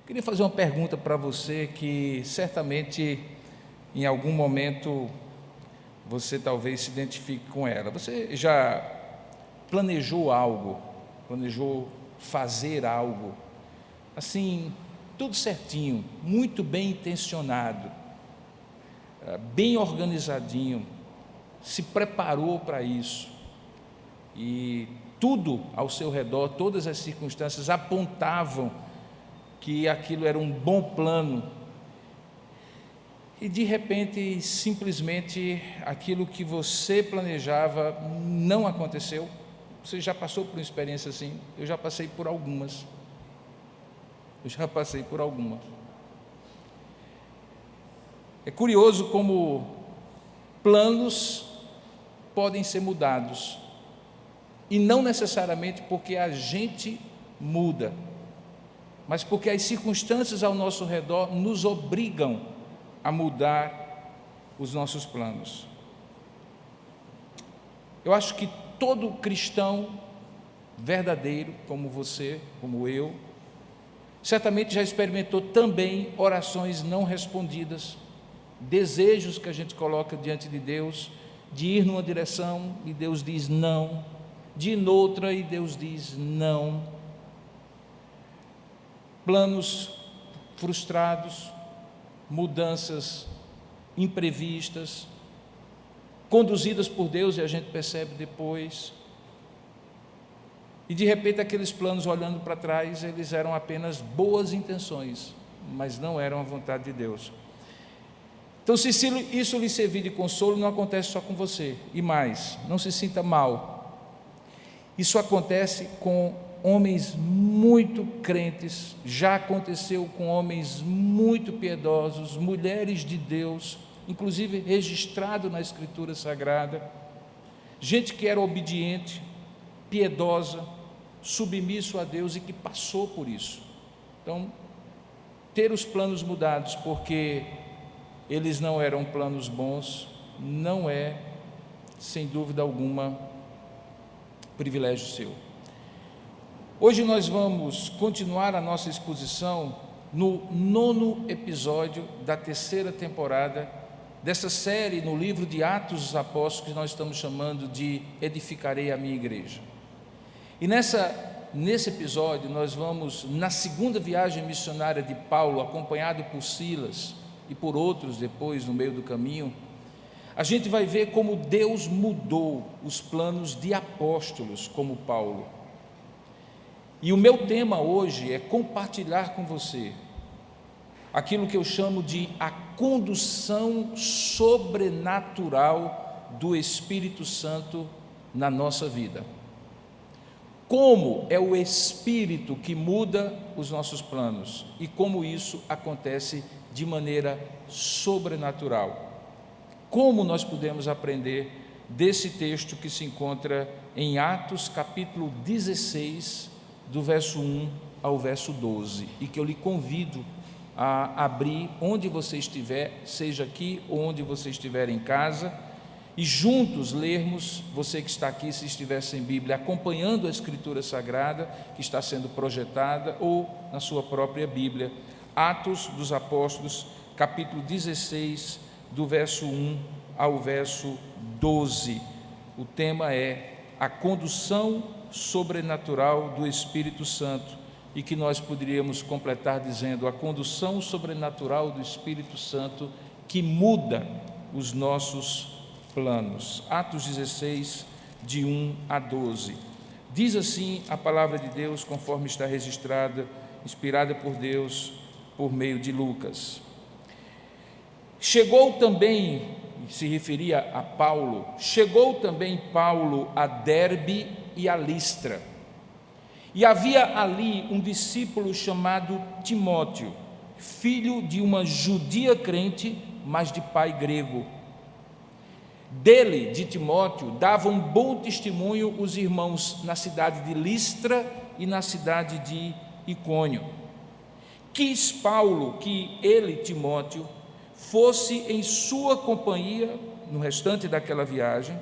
Queria fazer uma pergunta para você que certamente em algum momento você talvez se identifique com ela. Você já planejou algo, planejou fazer algo, assim, tudo certinho, muito bem intencionado, bem organizadinho, se preparou para isso e tudo ao seu redor, todas as circunstâncias apontavam que aquilo era um bom plano e de repente, simplesmente, aquilo que você planejava não aconteceu. Você já passou por uma experiência assim? Eu já passei por algumas. É curioso como planos podem ser mudados, e não necessariamente porque a gente muda, mas porque as circunstâncias ao nosso redor nos obrigam a mudar os nossos planos. Eu acho que todo cristão verdadeiro, como você, como eu, certamente já experimentou também orações não respondidas, desejos que a gente coloca diante de Deus, de ir numa direção e Deus diz não, de ir noutra e Deus diz não, planos frustrados, mudanças imprevistas, conduzidas por Deus e a gente percebe depois, e de repente aqueles planos, olhando para trás, eles eram apenas boas intenções, mas não eram a vontade de Deus. Então, se isso lhe servir de consolo, não acontece só com você. E mais, não se sinta mal. Isso acontece com homens muito crentes, já aconteceu com homens muito piedosos, mulheres de Deus, inclusive registrado na Escritura Sagrada, gente que era obediente, piedosa, submisso a Deus e que passou por isso. Então, ter os planos mudados porque eles não eram planos bons, não é, sem dúvida alguma, privilégio seu. Hoje nós vamos continuar a nossa exposição no 9º episódio da 3ª temporada dessa série no livro de Atos dos Apóstolos, que nós estamos chamando de Edificarei a Minha Igreja. E nesse episódio nós vamos, na segunda viagem missionária de Paulo, acompanhado por Silas e por outros depois no meio do caminho, a gente vai ver como Deus mudou os planos de apóstolos como Paulo. E o meu tema hoje é compartilhar com você aquilo que eu chamo de a condução sobrenatural do Espírito Santo na nossa vida. Como é o Espírito que muda os nossos planos e como isso acontece de maneira sobrenatural. Como nós podemos aprender desse texto que se encontra em Atos capítulo 16, do verso 1 ao verso 12, e que eu lhe convido a abrir onde você estiver, seja aqui ou onde você estiver em casa, e juntos lermos, você que está aqui, se estiver sem Bíblia, acompanhando a Escritura Sagrada que está sendo projetada, ou na sua própria Bíblia, Atos dos Apóstolos, capítulo 16, do verso 1 ao verso 12. O tema é a condução sobrenatural do Espírito Santo, e que nós poderíamos completar dizendo a condução sobrenatural do Espírito Santo que muda os nossos planos. Atos 16, de 1 a 12. Diz assim a palavra de Deus, conforme está registrada, inspirada por Deus, por meio de Lucas. Chegou também, se referia a Paulo, chegou também Paulo a Derbe e a Listra. E havia ali um discípulo chamado Timóteo, filho de uma judia crente, mas de pai grego. Dele, de Timóteo, davam bom testemunho os irmãos na cidade de Listra e na cidade de Icônio. Quis Paulo que ele, Timóteo, fosse em sua companhia no restante daquela viagem,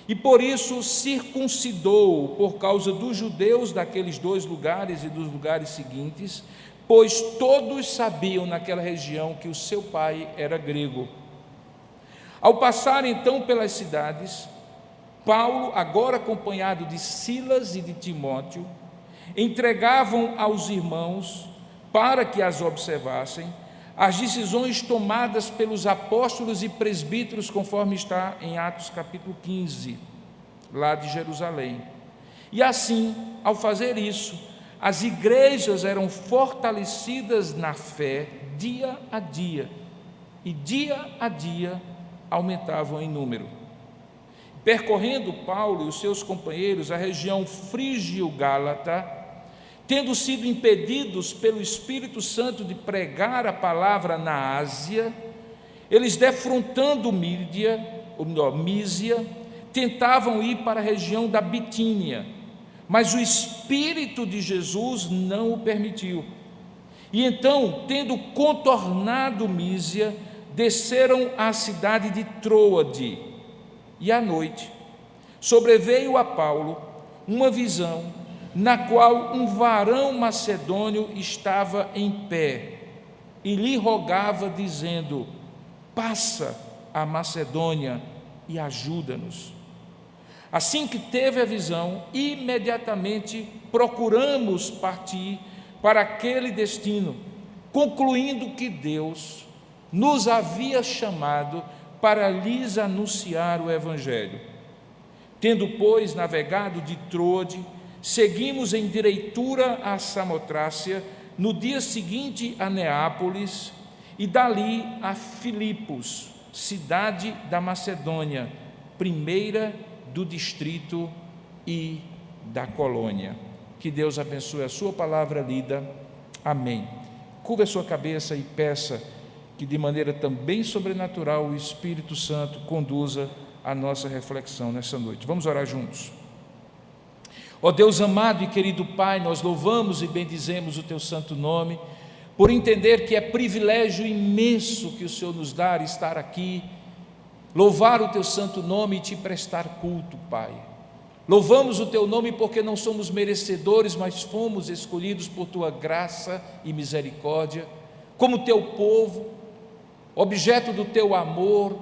e por isso circuncidou, por causa dos judeus daqueles dois lugares e dos lugares seguintes, pois todos sabiam naquela região que o seu pai era grego. Ao passar então pelas cidades, Paulo, agora acompanhado de Silas e de Timóteo, entregavam aos irmãos, para que as observassem, as decisões tomadas pelos apóstolos e presbíteros, conforme está em Atos capítulo 15, lá de Jerusalém. E assim, ao fazer isso, as igrejas eram fortalecidas na fé dia a dia, e dia a dia aumentavam em número. Percorrendo Paulo e os seus companheiros a região frígio-gálata, tendo sido impedidos pelo Espírito Santo de pregar a palavra na Ásia, eles, defrontando Mísia, tentavam ir para a região da Bitínia, mas o Espírito de Jesus não o permitiu. E então, tendo contornado Mísia, desceram à cidade de Troade. E à noite sobreveio a Paulo uma visão, na qual um varão macedônio estava em pé e lhe rogava, dizendo: passa a Macedônia e ajuda-nos. Assim que teve a visão, imediatamente procuramos partir para aquele destino, concluindo que Deus nos havia chamado para lhes anunciar o Evangelho. Tendo, pois, navegado de Troade, seguimos em direitura a Samotrácia, no dia seguinte a Neápolis, e dali a Filipos, cidade da Macedônia, primeira do distrito e da colônia. Que Deus abençoe a sua palavra lida. Amém. Curva a sua cabeça e peça que de maneira também sobrenatural o Espírito Santo conduza a nossa reflexão nessa noite. Vamos orar juntos. Ó Deus amado e querido Pai, nós louvamos e bendizemos o Teu santo nome, por entender que é privilégio imenso que o Senhor nos dá estar aqui, louvar o Teu santo nome e Te prestar culto, Pai. Louvamos o Teu nome porque não somos merecedores, mas fomos escolhidos por Tua graça e misericórdia, como Teu povo, objeto do Teu amor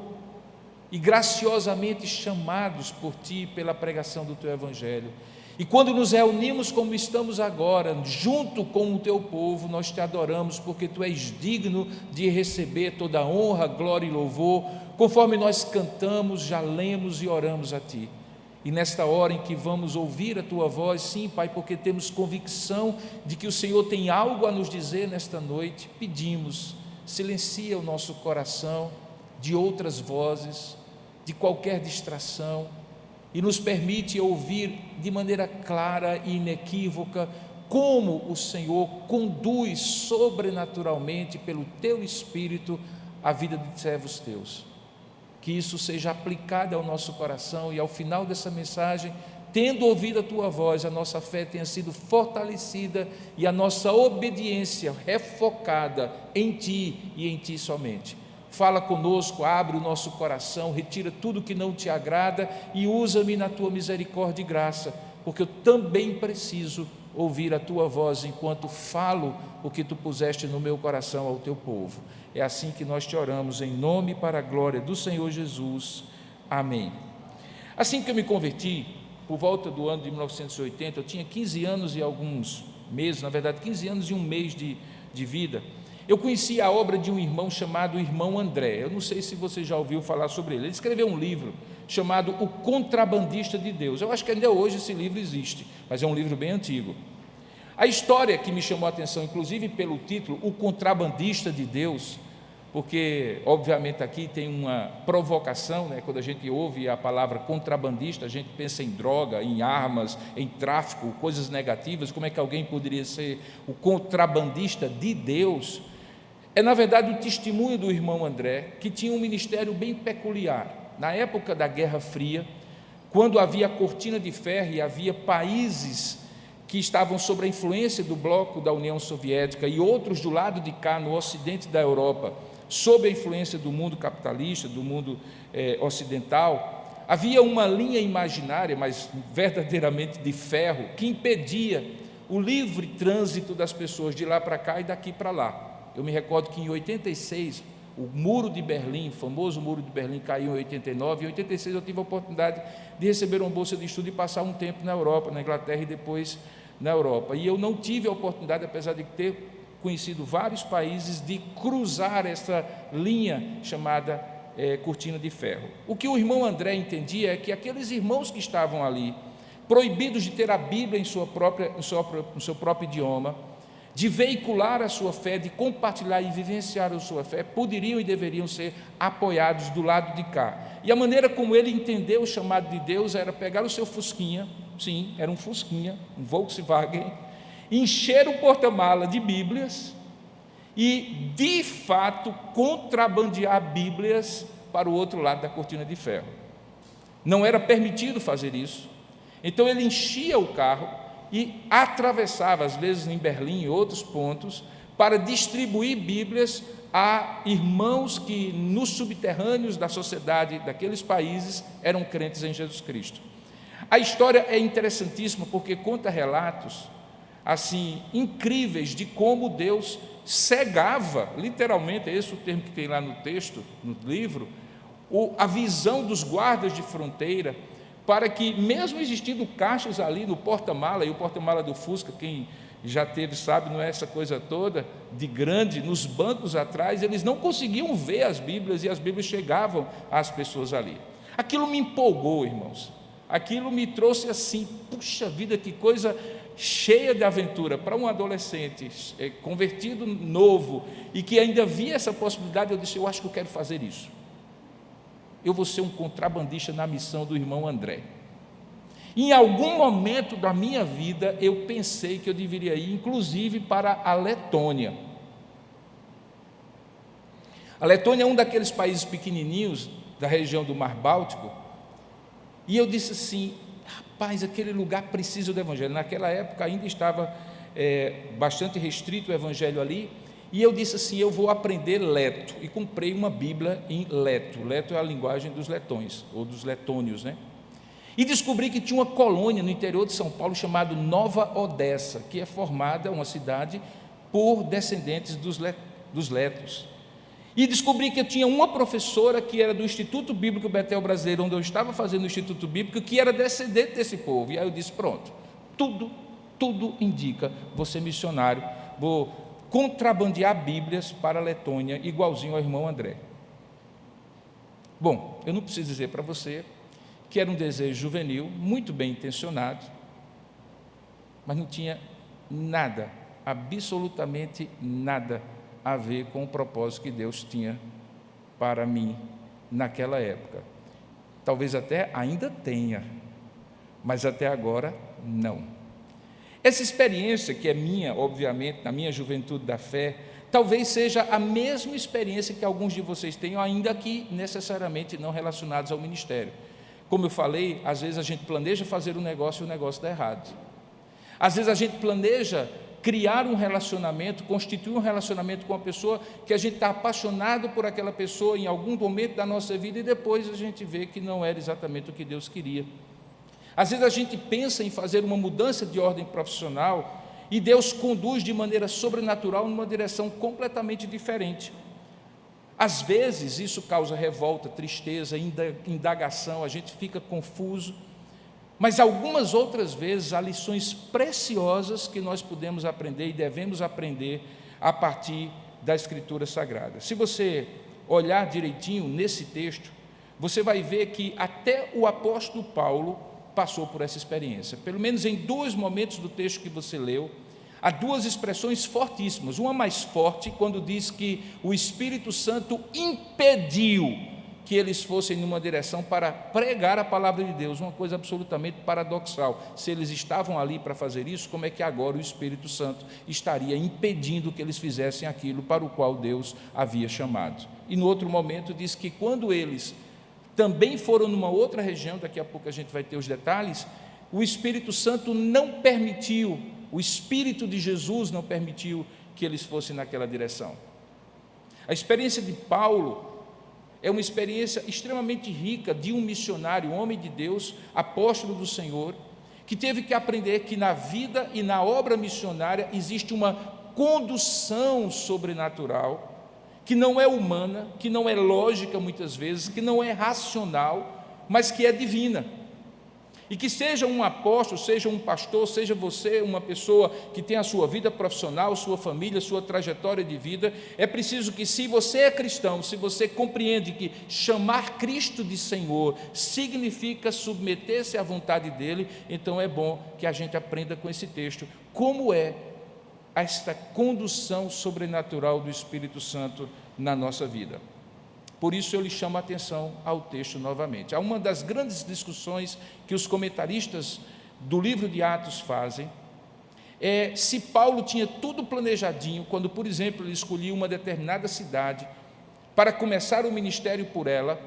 e graciosamente chamados por Ti pela pregação do Teu Evangelho. E quando nos reunimos como estamos agora, junto com o Teu povo, nós Te adoramos, porque Tu és digno de receber toda a honra, glória e louvor, conforme nós cantamos, já lemos e oramos a Ti. E nesta hora em que vamos ouvir a Tua voz, sim, Pai, porque temos convicção de que o Senhor tem algo a nos dizer nesta noite, pedimos, silencia o nosso coração de outras vozes, de qualquer distração, e nos permite ouvir de maneira clara e inequívoca como o Senhor conduz sobrenaturalmente pelo Teu Espírito a vida de servos Teus. Que isso seja aplicado ao nosso coração e ao final dessa mensagem, tendo ouvido a Tua voz, a nossa fé tenha sido fortalecida e a nossa obediência refocada em Ti e em Ti somente. Fala conosco, abre o nosso coração, retira tudo que não Te agrada e usa-me na Tua misericórdia e graça, porque eu também preciso ouvir a Tua voz enquanto falo o que Tu puseste no meu coração ao Teu povo. É assim que nós Te oramos, em nome e para a glória do Senhor Jesus. Amém. Assim que eu me converti, por volta do ano de 1980, eu tinha 15 anos e alguns meses, na verdade 15 anos e um mês de vida. Eu conheci a obra de um irmão chamado Irmão André. Eu não sei se você já ouviu falar sobre ele. Ele escreveu um livro chamado O Contrabandista de Deus. Eu acho que ainda hoje esse livro existe, mas é um livro bem antigo. A história que me chamou a atenção, inclusive pelo título, O Contrabandista de Deus, porque obviamente aqui tem uma provocação, né? Quando a gente ouve a palavra contrabandista, a gente pensa em droga, em armas, em tráfico, coisas negativas. Como é que alguém poderia ser o contrabandista de Deus? É na verdade o testemunho do irmão André, que tinha um ministério bem peculiar. Na época da Guerra Fria, quando havia cortina de ferro e havia países que estavam sob a influência do bloco da União Soviética e outros do lado de cá, no ocidente da Europa, sob a influência do mundo capitalista, do mundo ocidental, havia uma linha imaginária, mas verdadeiramente de ferro, que impedia o livre trânsito das pessoas de lá para cá e daqui para lá. Eu me recordo que em 86, o Muro de Berlim, o famoso Muro de Berlim, caiu em 89, em 86 eu tive a oportunidade de receber uma bolsa de estudo e passar um tempo na Europa, na Inglaterra e depois na Europa. E eu não tive a oportunidade, apesar de ter conhecido vários países, de cruzar essa linha chamada cortina de ferro. O que o irmão André entendia é que aqueles irmãos que estavam ali, proibidos de ter a Bíblia no seu próprio idioma, de veicular a sua fé, de compartilhar e vivenciar a sua fé, poderiam e deveriam ser apoiados do lado de cá. E a maneira como ele entendeu o chamado de Deus era pegar o seu Fusquinha, sim, era um Fusquinha, um Volkswagen, encher o porta-mala de Bíblias e, de fato, contrabandear Bíblias para o outro lado da cortina de ferro. Não era permitido fazer isso. Então ele enchia o carro e atravessava, às vezes em Berlim e outros pontos, para distribuir Bíblias a irmãos que nos subterrâneos da sociedade daqueles países eram crentes em Jesus Cristo. A história é interessantíssima porque conta relatos assim incríveis de como Deus cegava, literalmente, é esse o termo que tem lá no texto, no livro, a visão dos guardas de fronteira, para que, mesmo existindo caixas ali no porta-mala, e o porta-mala do Fusca, quem já teve sabe, não é essa coisa toda, de grande, nos bancos atrás, eles não conseguiam ver as Bíblias, e as Bíblias chegavam às pessoas ali. Aquilo me empolgou, irmãos, aquilo me trouxe assim, puxa vida, que coisa cheia de aventura, para um adolescente convertido novo, e que ainda via essa possibilidade. Eu disse, eu acho que eu quero fazer isso. Eu vou ser um contrabandista na missão do irmão André. Em algum momento da minha vida, eu pensei que eu deveria ir, inclusive, para a Letônia. A Letônia é um daqueles países pequenininhos da região do Mar Báltico, e eu disse assim, rapaz, aquele lugar precisa do Evangelho. Naquela época ainda estava bastante restrito o Evangelho ali, e eu disse assim, eu vou aprender leto, e comprei uma Bíblia em leto. Leto é a linguagem dos letões, ou dos letônios, né? E descobri que tinha uma colônia no interior de São Paulo chamada Nova Odessa, que é formada, uma cidade, por descendentes dos letos. E descobri que eu tinha uma professora que era do Instituto Bíblico Betel Brasileiro, onde eu estava fazendo o Instituto Bíblico, que era descendente desse povo. E aí eu disse, pronto, tudo indica, vou ser missionário, vou contrabandear Bíblias para a Letônia, igualzinho ao irmão André. Bom, eu não preciso dizer para você que era um desejo juvenil, muito bem intencionado, mas não tinha nada, absolutamente nada, a ver com o propósito que Deus tinha para mim naquela época. Talvez até ainda tenha, mas até agora não. Essa experiência que é minha, obviamente, na minha juventude da fé, talvez seja a mesma experiência que alguns de vocês tenham, ainda que necessariamente não relacionados ao ministério. Como eu falei, às vezes a gente planeja fazer um negócio e o negócio dá errado. Às vezes a gente planeja criar um relacionamento, constituir um relacionamento com uma pessoa que a gente está apaixonado por aquela pessoa em algum momento da nossa vida e depois a gente vê que não era exatamente o que Deus queria. Às vezes a gente pensa em fazer uma mudança de ordem profissional e Deus conduz de maneira sobrenatural numa direção completamente diferente. Às vezes isso causa revolta, tristeza, indagação, a gente fica confuso, mas algumas outras vezes há lições preciosas que nós podemos aprender e devemos aprender a partir da Escritura Sagrada. Se você olhar direitinho nesse texto, você vai ver que até o apóstolo Paulo passou por essa experiência. Pelo menos em dois momentos do texto que você leu, há duas expressões fortíssimas. Uma mais forte, quando diz que o Espírito Santo impediu que eles fossem numa direção para pregar a palavra de Deus, uma coisa absolutamente paradoxal. Se eles estavam ali para fazer isso, como é que agora o Espírito Santo estaria impedindo que eles fizessem aquilo para o qual Deus havia chamado? E no outro momento diz que quando eles também foram numa outra região, daqui a pouco a gente vai ter os detalhes, o Espírito Santo não permitiu, o Espírito de Jesus não permitiu que eles fossem naquela direção. A experiência de Paulo é uma experiência extremamente rica de um missionário, um homem de Deus, apóstolo do Senhor, que teve que aprender que na vida e na obra missionária existe uma condução sobrenatural, que não é humana, que não é lógica muitas vezes, que não é racional, mas que é divina. E que seja um apóstolo, seja um pastor, seja você uma pessoa que tem a sua vida profissional, sua família, sua trajetória de vida, é preciso que, se você é cristão, se você compreende que chamar Cristo de Senhor significa submeter-se à vontade dEle, então é bom que a gente aprenda com esse texto como é esta condução sobrenatural do Espírito Santo na nossa vida. Por isso eu lhe chamo a atenção ao texto novamente. Há uma das grandes discussões que os comentaristas do livro de Atos fazem, é se Paulo tinha tudo planejadinho, quando, por exemplo, ele escolhia uma determinada cidade para começar o ministério por ela,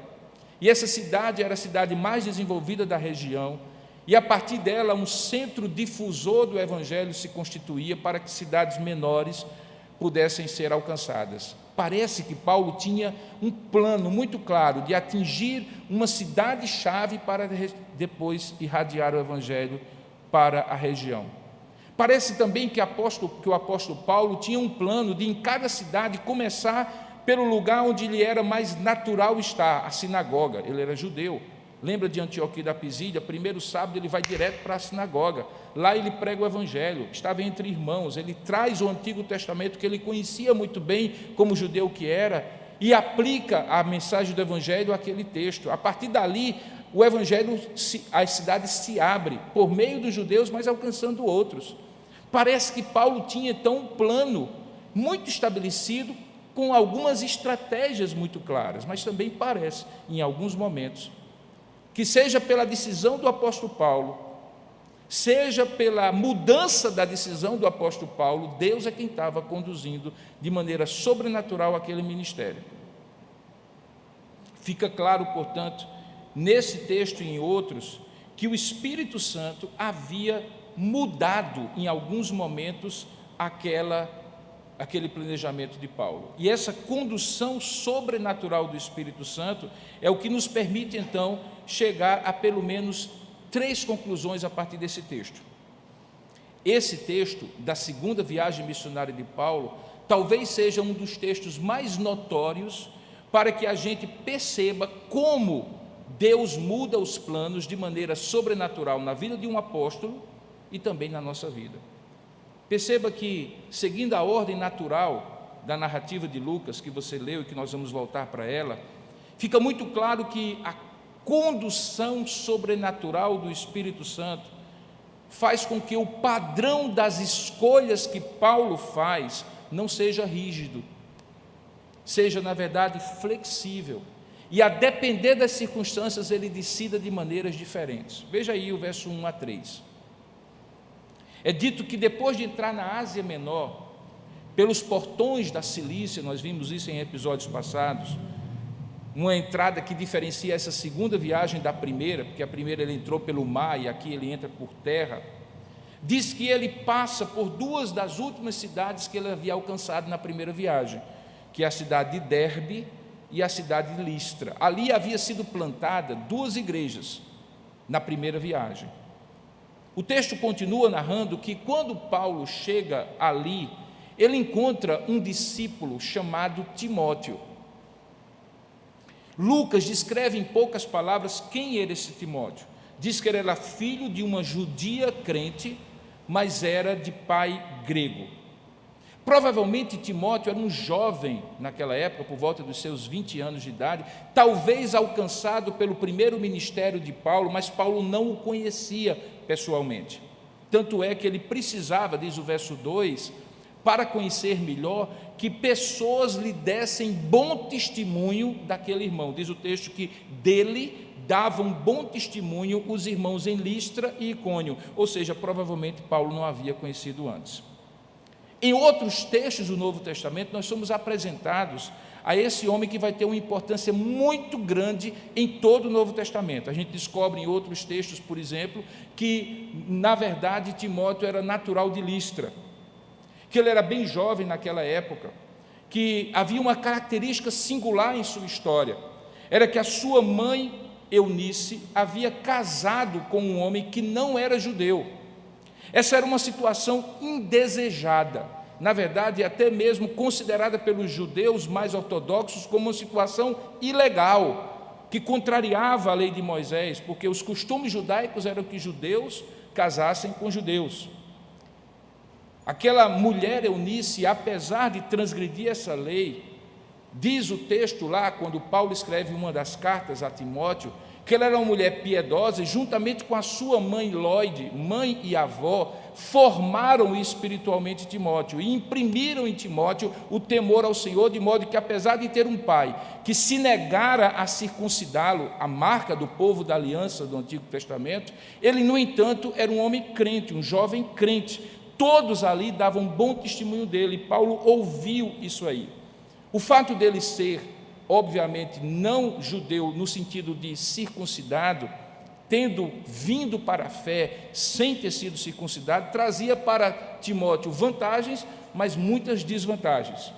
e essa cidade era a cidade mais desenvolvida da região, e a partir dela um centro difusor do Evangelho se constituía para que cidades menores pudessem ser alcançadas. Parece que Paulo tinha um plano muito claro de atingir uma cidade-chave para depois irradiar o Evangelho para a região. Parece também que o apóstolo Paulo tinha um plano de, em cada cidade, começar pelo lugar onde lhe era mais natural estar, a sinagoga. Ele era judeu. Lembra de Antioquia da Pisídia? Primeiro sábado ele vai direto para a sinagoga. Lá ele prega o Evangelho, estava entre irmãos, ele traz o Antigo Testamento, que ele conhecia muito bem como judeu que era, e aplica a mensagem do Evangelho àquele texto. A partir dali, o Evangelho, a cidade se abre, por meio dos judeus, mas alcançando outros. Parece que Paulo tinha então um plano muito estabelecido, com algumas estratégias muito claras, mas também parece, em alguns momentos, que seja pela decisão do apóstolo Paulo, seja pela mudança da decisão do apóstolo Paulo, Deus é quem estava conduzindo de maneira sobrenatural aquele ministério. Fica claro, portanto, nesse texto e em outros, que o Espírito Santo havia mudado em alguns momentos aquele planejamento de Paulo. E essa condução sobrenatural do Espírito Santo é o que nos permite, então, chegar a pelo menos 3 conclusões a partir desse texto. Esse texto, da segunda viagem missionária de Paulo, talvez seja um dos textos mais notórios para que a gente perceba como Deus muda os planos de maneira sobrenatural na vida de um apóstolo e também na nossa vida. Perceba que, seguindo a ordem natural da narrativa de Lucas, que você leu e que nós vamos voltar para ela, fica muito claro que a condução sobrenatural do Espírito Santo faz com que o padrão das escolhas que Paulo faz não seja rígido, seja, na verdade, flexível, e a depender das circunstâncias ele decida de maneiras diferentes. Veja aí o verso 1 a 3. É dito que depois de entrar na Ásia Menor, pelos portões da Cilícia, nós vimos isso em episódios passados, uma entrada que diferencia essa segunda viagem da primeira, porque a primeira ele entrou pelo mar e aqui ele entra por terra. Diz que ele passa por 2 das últimas cidades que ele havia alcançado na primeira viagem, que é a cidade de Derbe e a cidade de Listra. Ali havia sido plantada 2 igrejas na primeira viagem. O texto continua narrando que quando Paulo chega ali, ele encontra um discípulo chamado Timóteo. Lucas descreve em poucas palavras quem era esse Timóteo. Diz que ele era filho de uma judia crente, mas era de pai grego. Provavelmente Timóteo era um jovem naquela época, por volta dos seus 20 anos de idade, talvez alcançado pelo primeiro ministério de Paulo, mas Paulo não o conhecia pessoalmente. Tanto é que ele precisava, diz o verso 2, para conhecer melhor, que pessoas lhe dessem bom testemunho daquele irmão. Diz o texto que dele davam bom testemunho os irmãos em Listra e Icônio, ou seja, provavelmente Paulo não havia conhecido antes. Em outros textos do Novo Testamento, nós somos apresentados a esse homem que vai ter uma importância muito grande em todo o Novo Testamento. A gente descobre em outros textos, por exemplo, que, na verdade, Timóteo era natural de Listra, que ele era bem jovem naquela época, que havia uma característica singular em sua história, era que a sua mãe Eunice havia casado com um homem que não era judeu. Essa era uma situação indesejada, na verdade, até mesmo considerada pelos judeus mais ortodoxos como uma situação ilegal, que contrariava a lei de Moisés, porque os costumes judaicos eram que judeus casassem com judeus. Aquela mulher Eunice, apesar de transgredir essa lei, diz o texto lá, quando Paulo escreve uma das cartas a Timóteo, que ela era uma mulher piedosa, e juntamente com a sua mãe Lóide, mãe e avó, formaram espiritualmente Timóteo e imprimiram em Timóteo o temor ao Senhor, de modo que, apesar de ter um pai que se negara a circuncidá-lo, a marca do povo da aliança do Antigo Testamento, ele, no entanto, era um homem crente, um jovem crente. Todos ali davam bom testemunho dele, e Paulo ouviu isso aí. O fato dele ser, obviamente, não judeu no sentido de circuncidado, tendo vindo para a fé sem ter sido circuncidado, trazia para Timóteo vantagens, mas muitas desvantagens.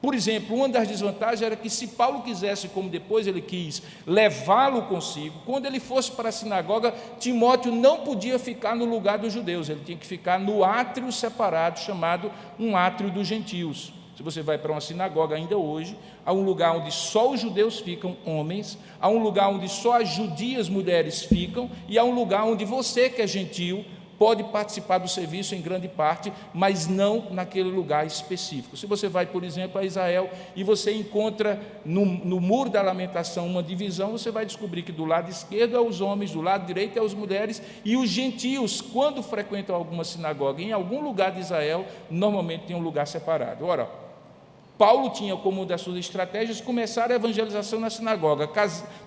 Por exemplo, uma das desvantagens era que, se Paulo quisesse, como depois ele quis, levá-lo consigo, quando ele fosse para a sinagoga, Timóteo não podia ficar no lugar dos judeus, ele tinha que ficar no átrio separado, chamado um átrio dos gentios. Se você vai para uma sinagoga ainda hoje, há um lugar onde só os judeus ficam, homens, há um lugar onde só as judias mulheres ficam, e há um lugar onde você, que é gentil, pode participar do serviço em grande parte, mas não naquele lugar específico. Se você vai, por exemplo, a Israel e você encontra no Muro da Lamentação uma divisão, você vai descobrir que do lado esquerdo é os homens, do lado direito é as mulheres, e os gentios, quando frequentam alguma sinagoga em algum lugar de Israel, normalmente tem um lugar separado. Ora, Paulo tinha como uma das suas estratégias começar a evangelização na sinagoga,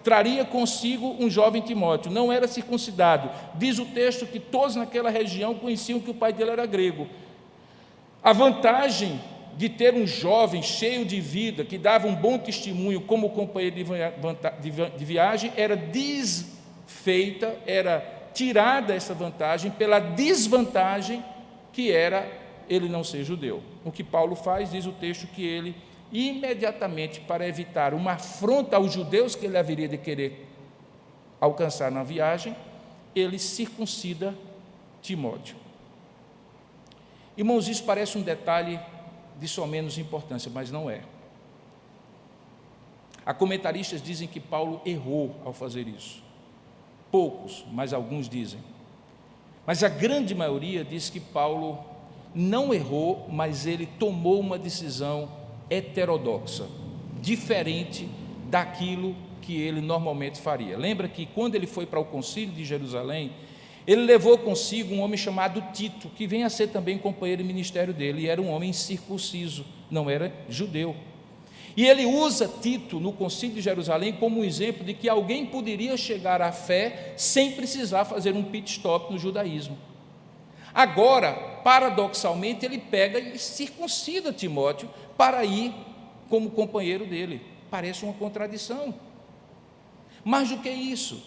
traria consigo um jovem Timóteo, não era circuncidado, diz o texto que todos naquela região conheciam que o pai dele era grego. A vantagem de ter um jovem cheio de vida, que dava um bom testemunho como companheiro de viagem, era desfeita, era tirada essa vantagem pela desvantagem que era ele não ser judeu. O que Paulo faz, diz o texto, que ele, imediatamente, para evitar uma afronta aos judeus que ele haveria de querer alcançar na viagem, ele circuncida Timóteo. Irmãos, isso parece um detalhe de só menos importância, mas não é. Há comentaristas dizem que Paulo errou ao fazer isso. Poucos, mas alguns dizem. Mas a grande maioria diz que Paulo não errou, mas ele tomou uma decisão heterodoxa, diferente daquilo que ele normalmente faria. Lembra que quando ele foi para o concílio de Jerusalém, ele levou consigo um homem chamado Tito, que vem a ser também companheiro de ministério dele, e era um homem circunciso, não era judeu. E ele usa Tito no concílio de Jerusalém como um exemplo de que alguém poderia chegar à fé sem precisar fazer um pit stop no judaísmo. Agora, paradoxalmente, ele pega e circuncida Timóteo para ir como companheiro dele. Parece uma contradição. Mais do que isso,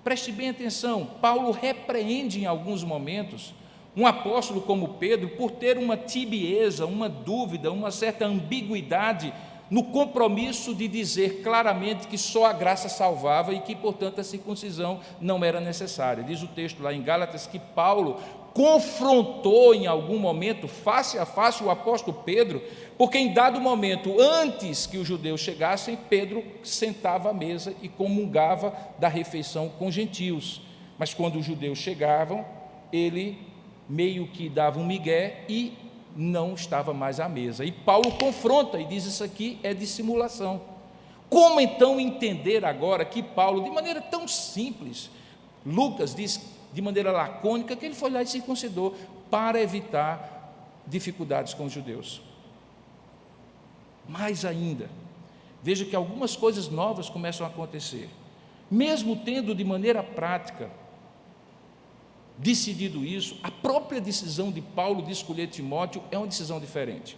preste bem atenção, Paulo repreende em alguns momentos um apóstolo como Pedro por ter uma tibieza, uma dúvida, uma certa ambiguidade no compromisso de dizer claramente que só a graça salvava e que, portanto, a circuncisão não era necessária. Diz o texto lá em Gálatas que Paulo confrontou em algum momento, face a face, o apóstolo Pedro, porque em dado momento, antes que os judeus chegassem, Pedro sentava à mesa e comungava da refeição com gentios. Mas quando os judeus chegavam, ele meio que dava um migué e não estava mais à mesa. E Paulo confronta e diz: isso aqui é dissimulação. Como então entender agora que Paulo, de maneira tão simples, Lucas diz de maneira lacônica que ele foi lá e circuncidou para evitar dificuldades com os judeus? Mais ainda, veja que algumas coisas novas começam a acontecer. Mesmo tendo de maneira prática decidido isso, a própria decisão de Paulo de escolher Timóteo é uma decisão diferente.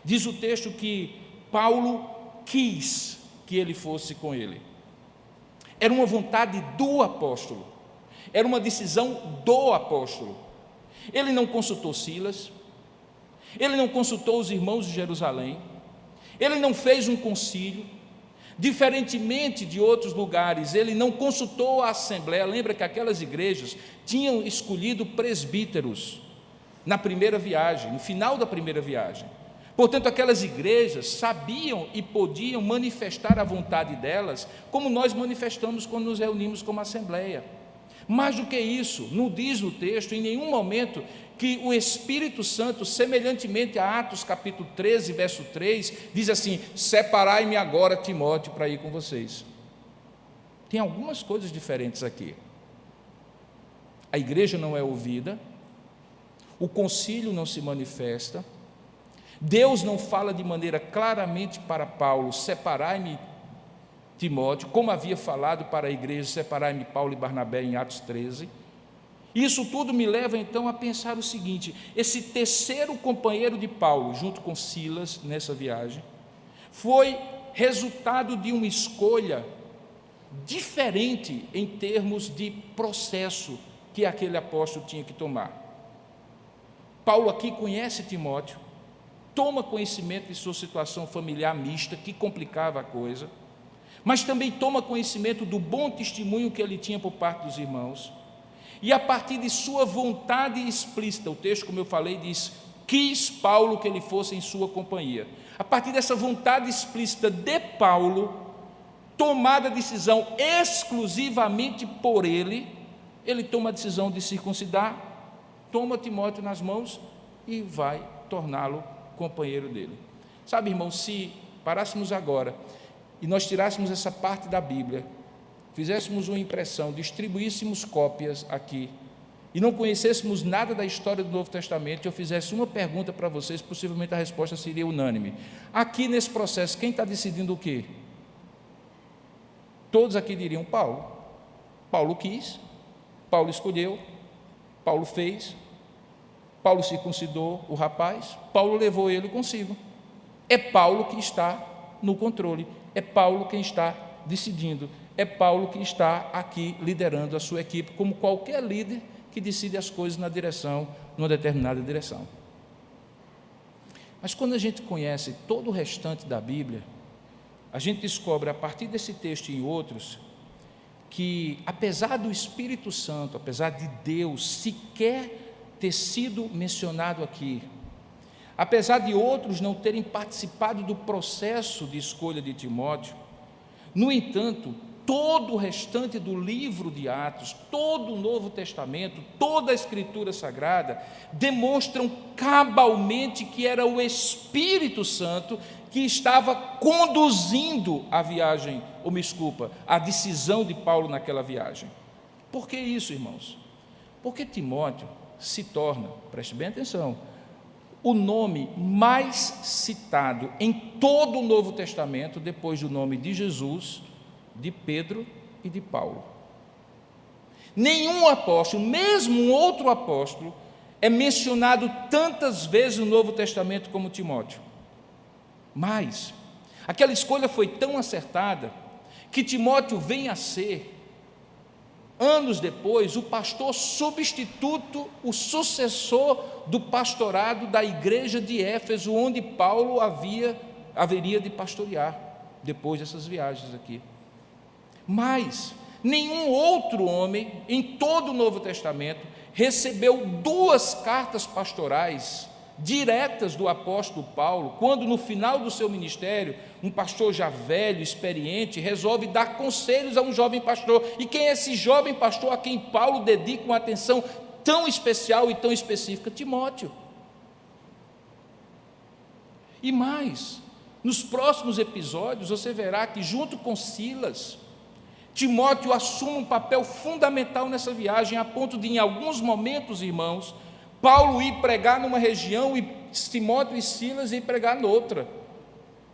Diz o texto que Paulo quis que ele fosse com ele. Era uma vontade do apóstolo, era uma decisão do apóstolo. Ele não consultou Silas, ele não consultou os irmãos de Jerusalém, ele não fez um concílio, Diferentemente de outros lugares, ele não consultou a assembleia. Lembra que aquelas igrejas tinham escolhido presbíteros na primeira viagem, no final da primeira viagem. Portanto, aquelas igrejas sabiam e podiam manifestar a vontade delas, como nós manifestamos quando nos reunimos como assembleia. Mais do que isso, não diz no texto, em nenhum momento, que o Espírito Santo, semelhantemente a Atos capítulo 13, verso 3, diz assim: separai-me agora, Timóteo, para ir com vocês. Tem algumas coisas diferentes aqui. A igreja não é ouvida, o concílio não se manifesta, Deus não fala de maneira claramente para Paulo: separai-me, Timóteo, como havia falado para a igreja: separai-me, Paulo e Barnabé, em Atos 13. Isso tudo me leva então a pensar o seguinte: esse terceiro companheiro de Paulo, junto com Silas, nessa viagem, foi resultado de uma escolha diferente em termos de processo que aquele apóstolo tinha que tomar. Paulo aqui conhece Timóteo, toma conhecimento de sua situação familiar mista, que complicava a coisa, mas também toma conhecimento do bom testemunho que ele tinha por parte dos irmãos, e a partir de sua vontade explícita, o texto, como eu falei, diz: quis Paulo que ele fosse em sua companhia. A partir dessa vontade explícita de Paulo, tomada a decisão exclusivamente por ele toma a decisão de circuncidar, toma Timóteo nas mãos e vai torná-lo companheiro dele. Sabe, irmão, se parássemos agora e nós tirássemos essa parte da Bíblia, fizéssemos uma impressão, distribuíssemos cópias aqui e não conhecêssemos nada da história do Novo Testamento, e eu fizesse uma pergunta para vocês, possivelmente a resposta seria unânime. Aqui nesse processo, quem está decidindo o quê? Todos aqui diriam Paulo. Paulo quis, Paulo escolheu, Paulo fez, Paulo circuncidou o rapaz, Paulo levou ele consigo. É Paulo que está no controle, é Paulo quem está decidindo, é Paulo que está aqui liderando a sua equipe, como qualquer líder que decide as coisas numa determinada direção. Mas quando a gente conhece todo o restante da Bíblia, a gente descobre, a partir desse texto e em outros, que apesar do Espírito Santo, apesar de Deus sequer ter sido mencionado aqui, apesar de outros não terem participado do processo de escolha de Timóteo, no entanto, todo o restante do livro de Atos, todo o Novo Testamento, toda a Escritura Sagrada, demonstram cabalmente que era o Espírito Santo que estava conduzindo a viagem, a decisão de Paulo naquela viagem. Por que isso, irmãos? Porque Timóteo se torna, preste bem atenção, o nome mais citado em todo o Novo Testamento, depois do nome de Jesus, de Pedro e de Paulo. Nenhum apóstolo, mesmo um outro apóstolo, é mencionado tantas vezes no Novo Testamento como Timóteo. Mas aquela escolha foi tão acertada que Timóteo vem a ser, anos depois, o pastor substituto, o sucessor do pastorado da igreja de Éfeso, onde Paulo haveria de pastorear, depois dessas viagens aqui. Mas nenhum outro homem em todo o Novo Testamento recebeu 2 cartas pastorais diretas do apóstolo Paulo, quando no final do seu ministério, um pastor já velho, experiente, resolve dar conselhos a um jovem pastor. E quem é esse jovem pastor a quem Paulo dedica uma atenção tão especial e tão específica? Timóteo. E mais, nos próximos episódios você verá que, junto com Silas, Timóteo assume um papel fundamental nessa viagem, a ponto de, em alguns momentos, irmãos, Paulo ir pregar numa região e Timóteo e Silas ir pregar noutra,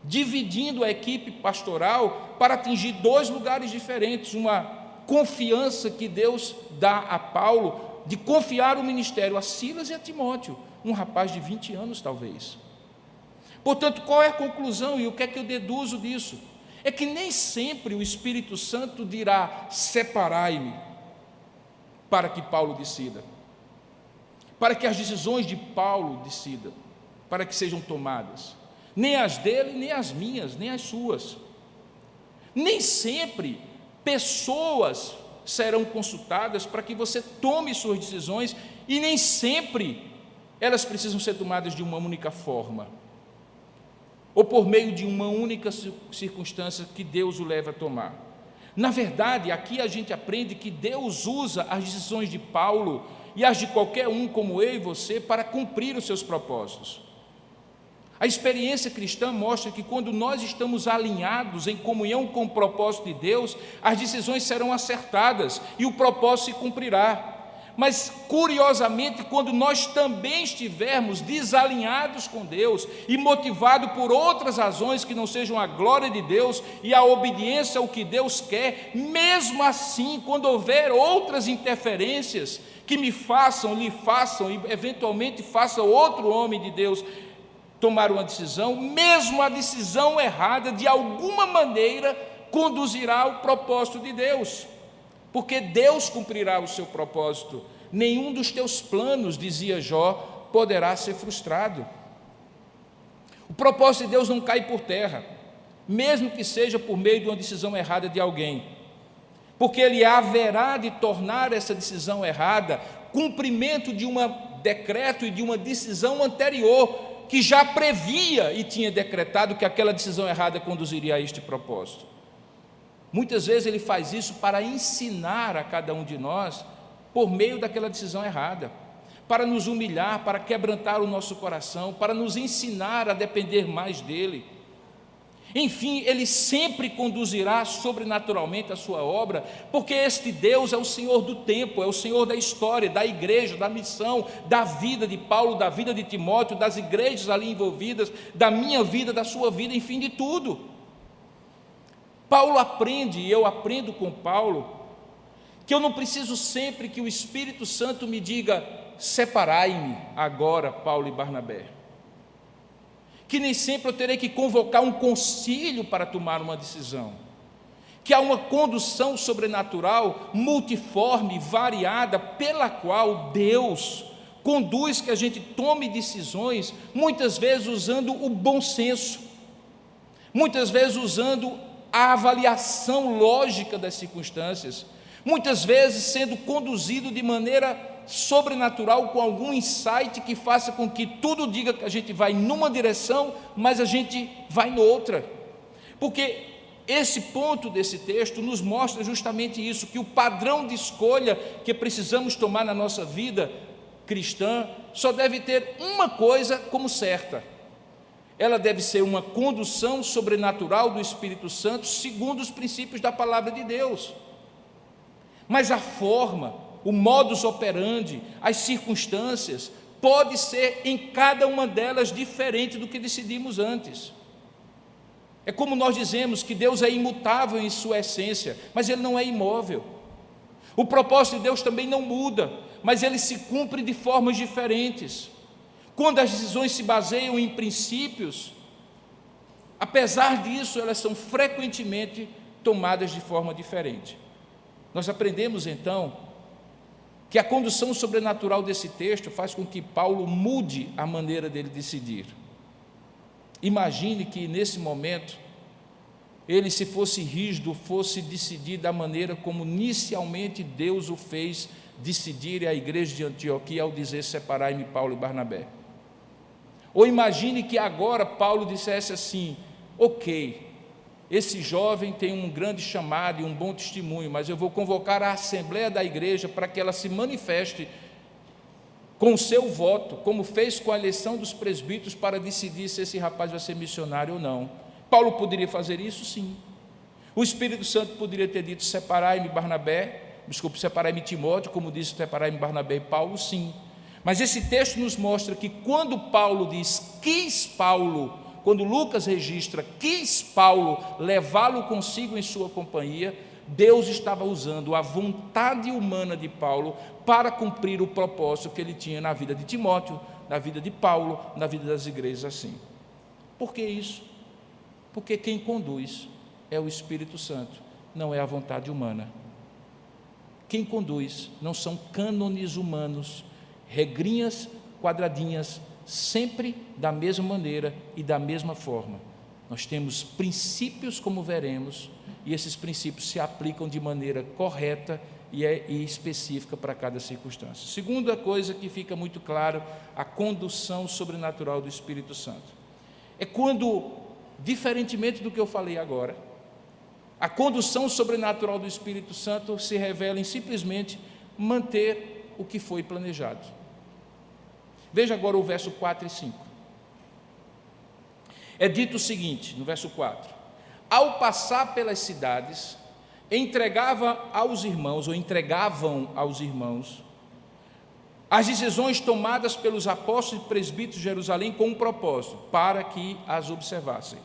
dividindo a equipe pastoral para atingir 2 lugares diferentes. Uma confiança que Deus dá a Paulo de confiar o ministério a Silas e a Timóteo, um rapaz de 20 anos talvez. Portanto, qual é a conclusão e o que é que eu deduzo disso? É que nem sempre o Espírito Santo dirá: separai-me, para que Paulo decida, para que as decisões de Paulo decidam, para que sejam tomadas, nem as dele, nem as minhas, nem as suas. Nem sempre pessoas serão consultadas para que você tome suas decisões, e nem sempre elas precisam ser tomadas de uma única forma, ou por meio de uma única circunstância que Deus o leva a tomar. Na verdade, aqui a gente aprende que Deus usa as decisões de Paulo e as de qualquer um como eu e você para cumprir os seus propósitos. A experiência cristã mostra que quando nós estamos alinhados em comunhão com o propósito de Deus, as decisões serão acertadas e o propósito se cumprirá. Mas, curiosamente, quando nós também estivermos desalinhados com Deus e motivados por outras razões que não sejam a glória de Deus e a obediência ao que Deus quer, mesmo assim, quando houver outras interferências que me façam, lhe façam e eventualmente faça outro homem de Deus tomar uma decisão, mesmo a decisão errada, de alguma maneira, conduzirá ao propósito de Deus, porque Deus cumprirá o seu propósito. Nenhum dos teus planos, dizia Jó, poderá ser frustrado. O propósito de Deus não cai por terra, mesmo que seja por meio de uma decisão errada de alguém, porque Ele haverá de tornar essa decisão errada cumprimento de um decreto e de uma decisão anterior, que já previa e tinha decretado que aquela decisão errada conduziria a este propósito. Muitas vezes Ele faz isso para ensinar a cada um de nós por meio daquela decisão errada, para nos humilhar, para quebrantar o nosso coração, para nos ensinar a depender mais dEle. Enfim, Ele sempre conduzirá sobrenaturalmente a sua obra, porque este Deus é o Senhor do tempo, é o Senhor da história, da igreja, da missão, da vida de Paulo, da vida de Timóteo, das igrejas ali envolvidas, da minha vida, da sua vida, enfim, de tudo. Paulo aprende, e eu aprendo com Paulo, que eu não preciso sempre que o Espírito Santo me diga: separai-me agora, Paulo e Barnabé. Que nem sempre eu terei que convocar um concílio para tomar uma decisão, que há uma condução sobrenatural, multiforme, variada, pela qual Deus conduz que a gente tome decisões, muitas vezes usando o bom senso, muitas vezes usando a avaliação lógica das circunstâncias, muitas vezes sendo conduzido de maneira sobrenatural, com algum insight que faça com que tudo diga que a gente vai numa direção, mas a gente vai noutra, porque esse ponto desse texto nos mostra justamente isso, que o padrão de escolha que precisamos tomar na nossa vida cristã só deve ter uma coisa como certa: ela deve ser uma condução sobrenatural do Espírito Santo segundo os princípios da palavra de Deus. Mas a forma, o modus operandi, as circunstâncias, pode ser em cada uma delas diferente do que decidimos antes. É como nós dizemos que Deus é imutável em sua essência, mas Ele não é imóvel. O propósito de Deus também não muda, mas ele se cumpre de formas diferentes. Quando as decisões se baseiam em princípios, apesar disso, elas são frequentemente tomadas de forma diferente. Nós aprendemos então que a condução sobrenatural desse texto faz com que Paulo mude a maneira dele decidir. Imagine que nesse momento ele, se fosse rígido, fosse decidir da maneira como inicialmente Deus o fez decidir a igreja de Antioquia ao dizer: separai-me, Paulo e Barnabé. Ou imagine que agora Paulo dissesse assim: ok, esse jovem tem um grande chamado e um bom testemunho, mas eu vou convocar a assembleia da igreja para que ela se manifeste com o seu voto, como fez com a eleição dos presbíteros, para decidir se esse rapaz vai ser missionário ou não. Paulo poderia fazer isso? Sim. O Espírito Santo poderia ter dito: separai-me separai-me Timóteo, como disse separai-me Barnabé e Paulo? Sim. Mas esse texto nos mostra que quando Paulo diz quis Paulo, quando Lucas registra quis Paulo levá-lo consigo em sua companhia, Deus estava usando a vontade humana de Paulo para cumprir o propósito que ele tinha na vida de Timóteo, na vida de Paulo, na vida das igrejas assim. Por que isso? Porque quem conduz é o Espírito Santo, não é a vontade humana. Quem conduz não são cânones humanos, regrinhas quadradinhas, sempre da mesma maneira e da mesma forma. Nós temos princípios, como veremos, e esses princípios se aplicam de maneira correta e específica para cada circunstância. Segunda coisa que fica muito claro, a condução sobrenatural do Espírito Santo. É quando, diferentemente do que eu falei agora, a condução sobrenatural do Espírito Santo se revela em simplesmente manter o que foi planejado. Veja agora o verso 4 e 5. É dito o seguinte, no verso 4: ao passar pelas cidades, entregavam aos irmãos as decisões tomadas pelos apóstolos e presbíteros de Jerusalém com um propósito, para que as observassem.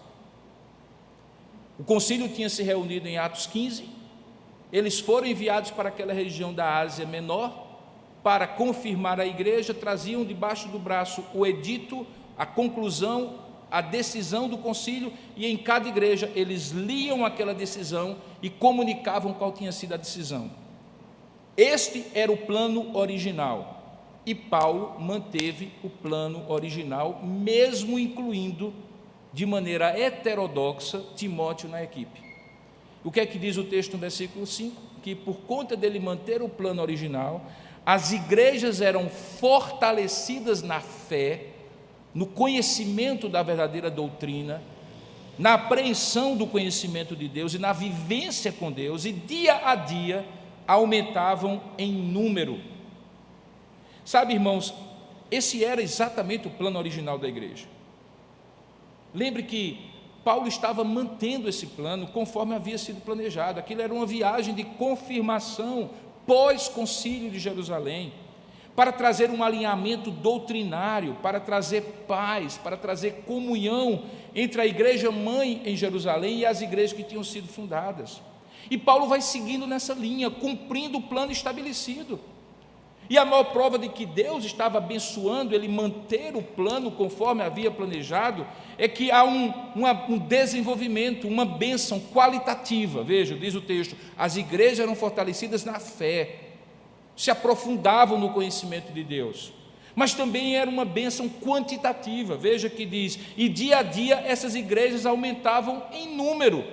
O concílio tinha se reunido em Atos 15, eles foram enviados para aquela região da Ásia Menor, para confirmar a igreja, traziam debaixo do braço o edito, a conclusão, a decisão do concílio, e em cada igreja eles liam aquela decisão e comunicavam qual tinha sido a decisão. Este era o plano original, e Paulo manteve o plano original, mesmo incluindo de maneira heterodoxa Timóteo na equipe. O que é que diz o texto no versículo 5? Que por conta dele manter o plano original, as igrejas eram fortalecidas na fé, no conhecimento da verdadeira doutrina, na apreensão do conhecimento de Deus e na vivência com Deus, e dia a dia aumentavam em número. Sabe, irmãos, esse era exatamente o plano original da igreja. Lembre que Paulo estava mantendo esse plano conforme havia sido planejado. Aquilo era uma viagem de confirmação pós-concílio de Jerusalém, para trazer um alinhamento doutrinário, para trazer paz, para trazer comunhão entre a igreja mãe em Jerusalém e as igrejas que tinham sido fundadas. E Paulo vai seguindo nessa linha, cumprindo o plano estabelecido. E a maior prova de que Deus estava abençoando ele manter o plano conforme havia planejado, é que há um desenvolvimento, uma bênção qualitativa. Veja, diz o texto, as igrejas eram fortalecidas na fé, se aprofundavam no conhecimento de Deus, mas também era uma bênção quantitativa. Veja que diz, e dia a dia essas igrejas aumentavam em número,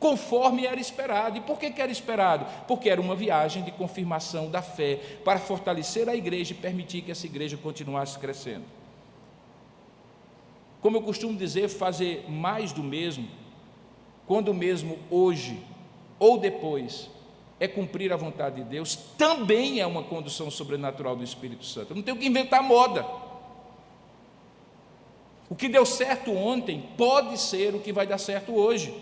conforme era esperado. E por que era esperado? Porque era uma viagem de confirmação da fé, para fortalecer a igreja e permitir que essa igreja continuasse crescendo. Como eu costumo dizer, fazer mais do mesmo, quando mesmo hoje ou depois, é cumprir a vontade de Deus, também é uma condução sobrenatural do Espírito Santo. Eu não tenho que inventar moda. O que deu certo ontem pode ser o que vai dar certo hoje.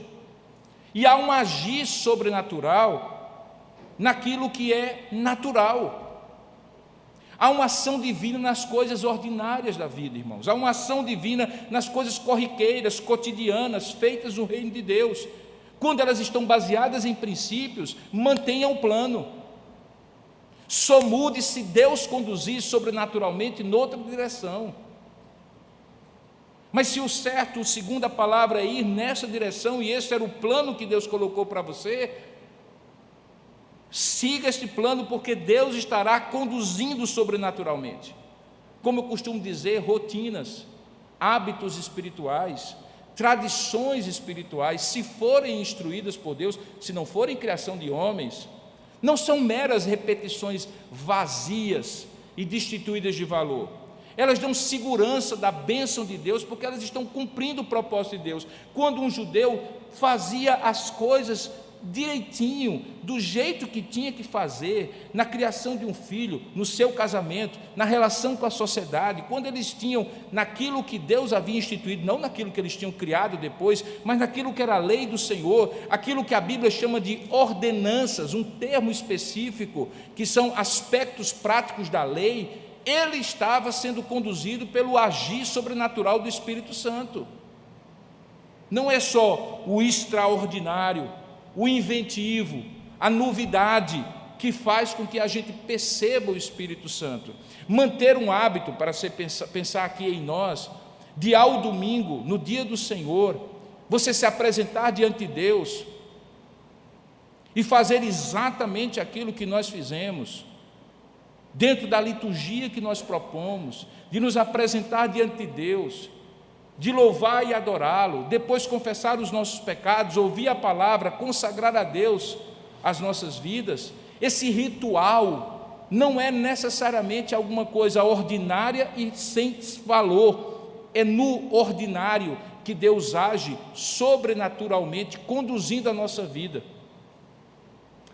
E há um agir sobrenatural naquilo que é natural. Há uma ação divina nas coisas ordinárias da vida, irmãos. Há uma ação divina nas coisas corriqueiras, cotidianas, feitas no reino de Deus. Quando elas estão baseadas em princípios, mantenha o plano. Só mude se Deus conduzir sobrenaturalmente noutra direção. Mas se o certo, segundo a palavra, é ir nessa direção, e esse era o plano que Deus colocou para você, siga este plano, porque Deus estará conduzindo sobrenaturalmente. Como eu costumo dizer, rotinas, hábitos espirituais, tradições espirituais, se forem instruídas por Deus, se não forem criação de homens, não são meras repetições vazias e destituídas de valor. Elas dão segurança da bênção de Deus, porque elas estão cumprindo o propósito de Deus. Quando um judeu fazia as coisas direitinho, do jeito que tinha que fazer, na criação de um filho, no seu casamento, na relação com a sociedade, quando eles tinham naquilo que Deus havia instituído, não naquilo que eles tinham criado depois, mas naquilo que era a lei do Senhor, aquilo que a Bíblia chama de ordenanças, um termo específico, que são aspectos práticos da lei, ele estava sendo conduzido pelo agir sobrenatural do Espírito Santo. Não é só o extraordinário, o inventivo, a novidade que faz com que a gente perceba o Espírito Santo. Manter um hábito, para pensar aqui em nós, de ao domingo, no dia do Senhor, você se apresentar diante de Deus e fazer exatamente aquilo que nós fizemos, dentro da liturgia que nós propomos, de nos apresentar diante de Deus de louvar e adorá-lo, depois confessar os nossos pecados, ouvir a palavra, consagrar a Deus as nossas vidas, esse ritual não é necessariamente alguma coisa ordinária e sem valor. É no ordinário que Deus age sobrenaturalmente, conduzindo a nossa vida.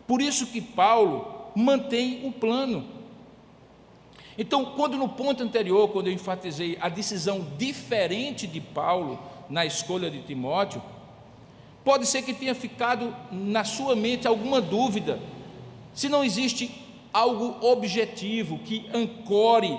Por isso que Paulo mantém o plano. Então, quando no ponto anterior, quando eu enfatizei a decisão diferente de Paulo na escolha de Timóteo, pode ser que tenha ficado na sua mente alguma dúvida, se não existe algo objetivo que ancore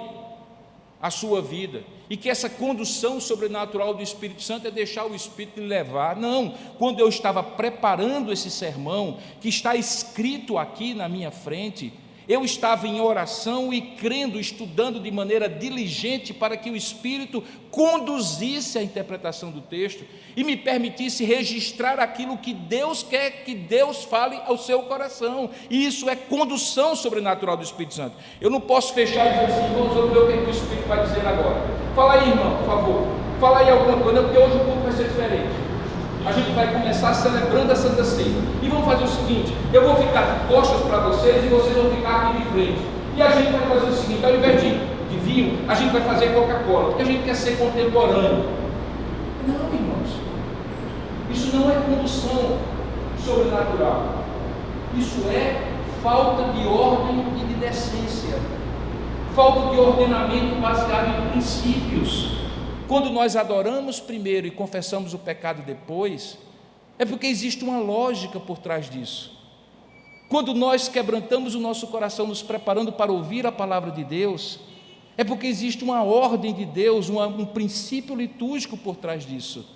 a sua vida, e que essa condução sobrenatural do Espírito Santo é deixar o Espírito lhe levar. Não, quando eu estava preparando esse sermão, que está escrito aqui na minha frente, eu estava em oração e crendo, estudando de maneira diligente para que o Espírito conduzisse a interpretação do texto e me permitisse registrar aquilo que Deus quer que Deus fale ao seu coração. E isso é condução sobrenatural do Espírito Santo. Eu não posso fechar e dizer assim: vamos ver o que o Espírito vai dizer agora. Fala aí, irmão, por favor. Fala aí alguma coisa, porque hoje o culto vai ser diferente. A gente vai começar celebrando a Santa Ceia. E vamos fazer o seguinte: eu vou ficar de costas para vocês e vocês vão ficar aqui de frente. E a gente vai fazer o seguinte: ao invés de vinho, a gente vai fazer Coca-Cola, porque a gente quer ser contemporâneo. Não, irmãos, isso não é condução sobrenatural. Isso é falta de ordem e de decência, falta de ordenamento baseado em princípios. Quando nós adoramos primeiro e confessamos o pecado depois, é porque existe uma lógica por trás disso. Quando nós quebrantamos o nosso coração, nos preparando para ouvir a palavra de Deus, é porque existe uma ordem de Deus, um princípio litúrgico por trás disso.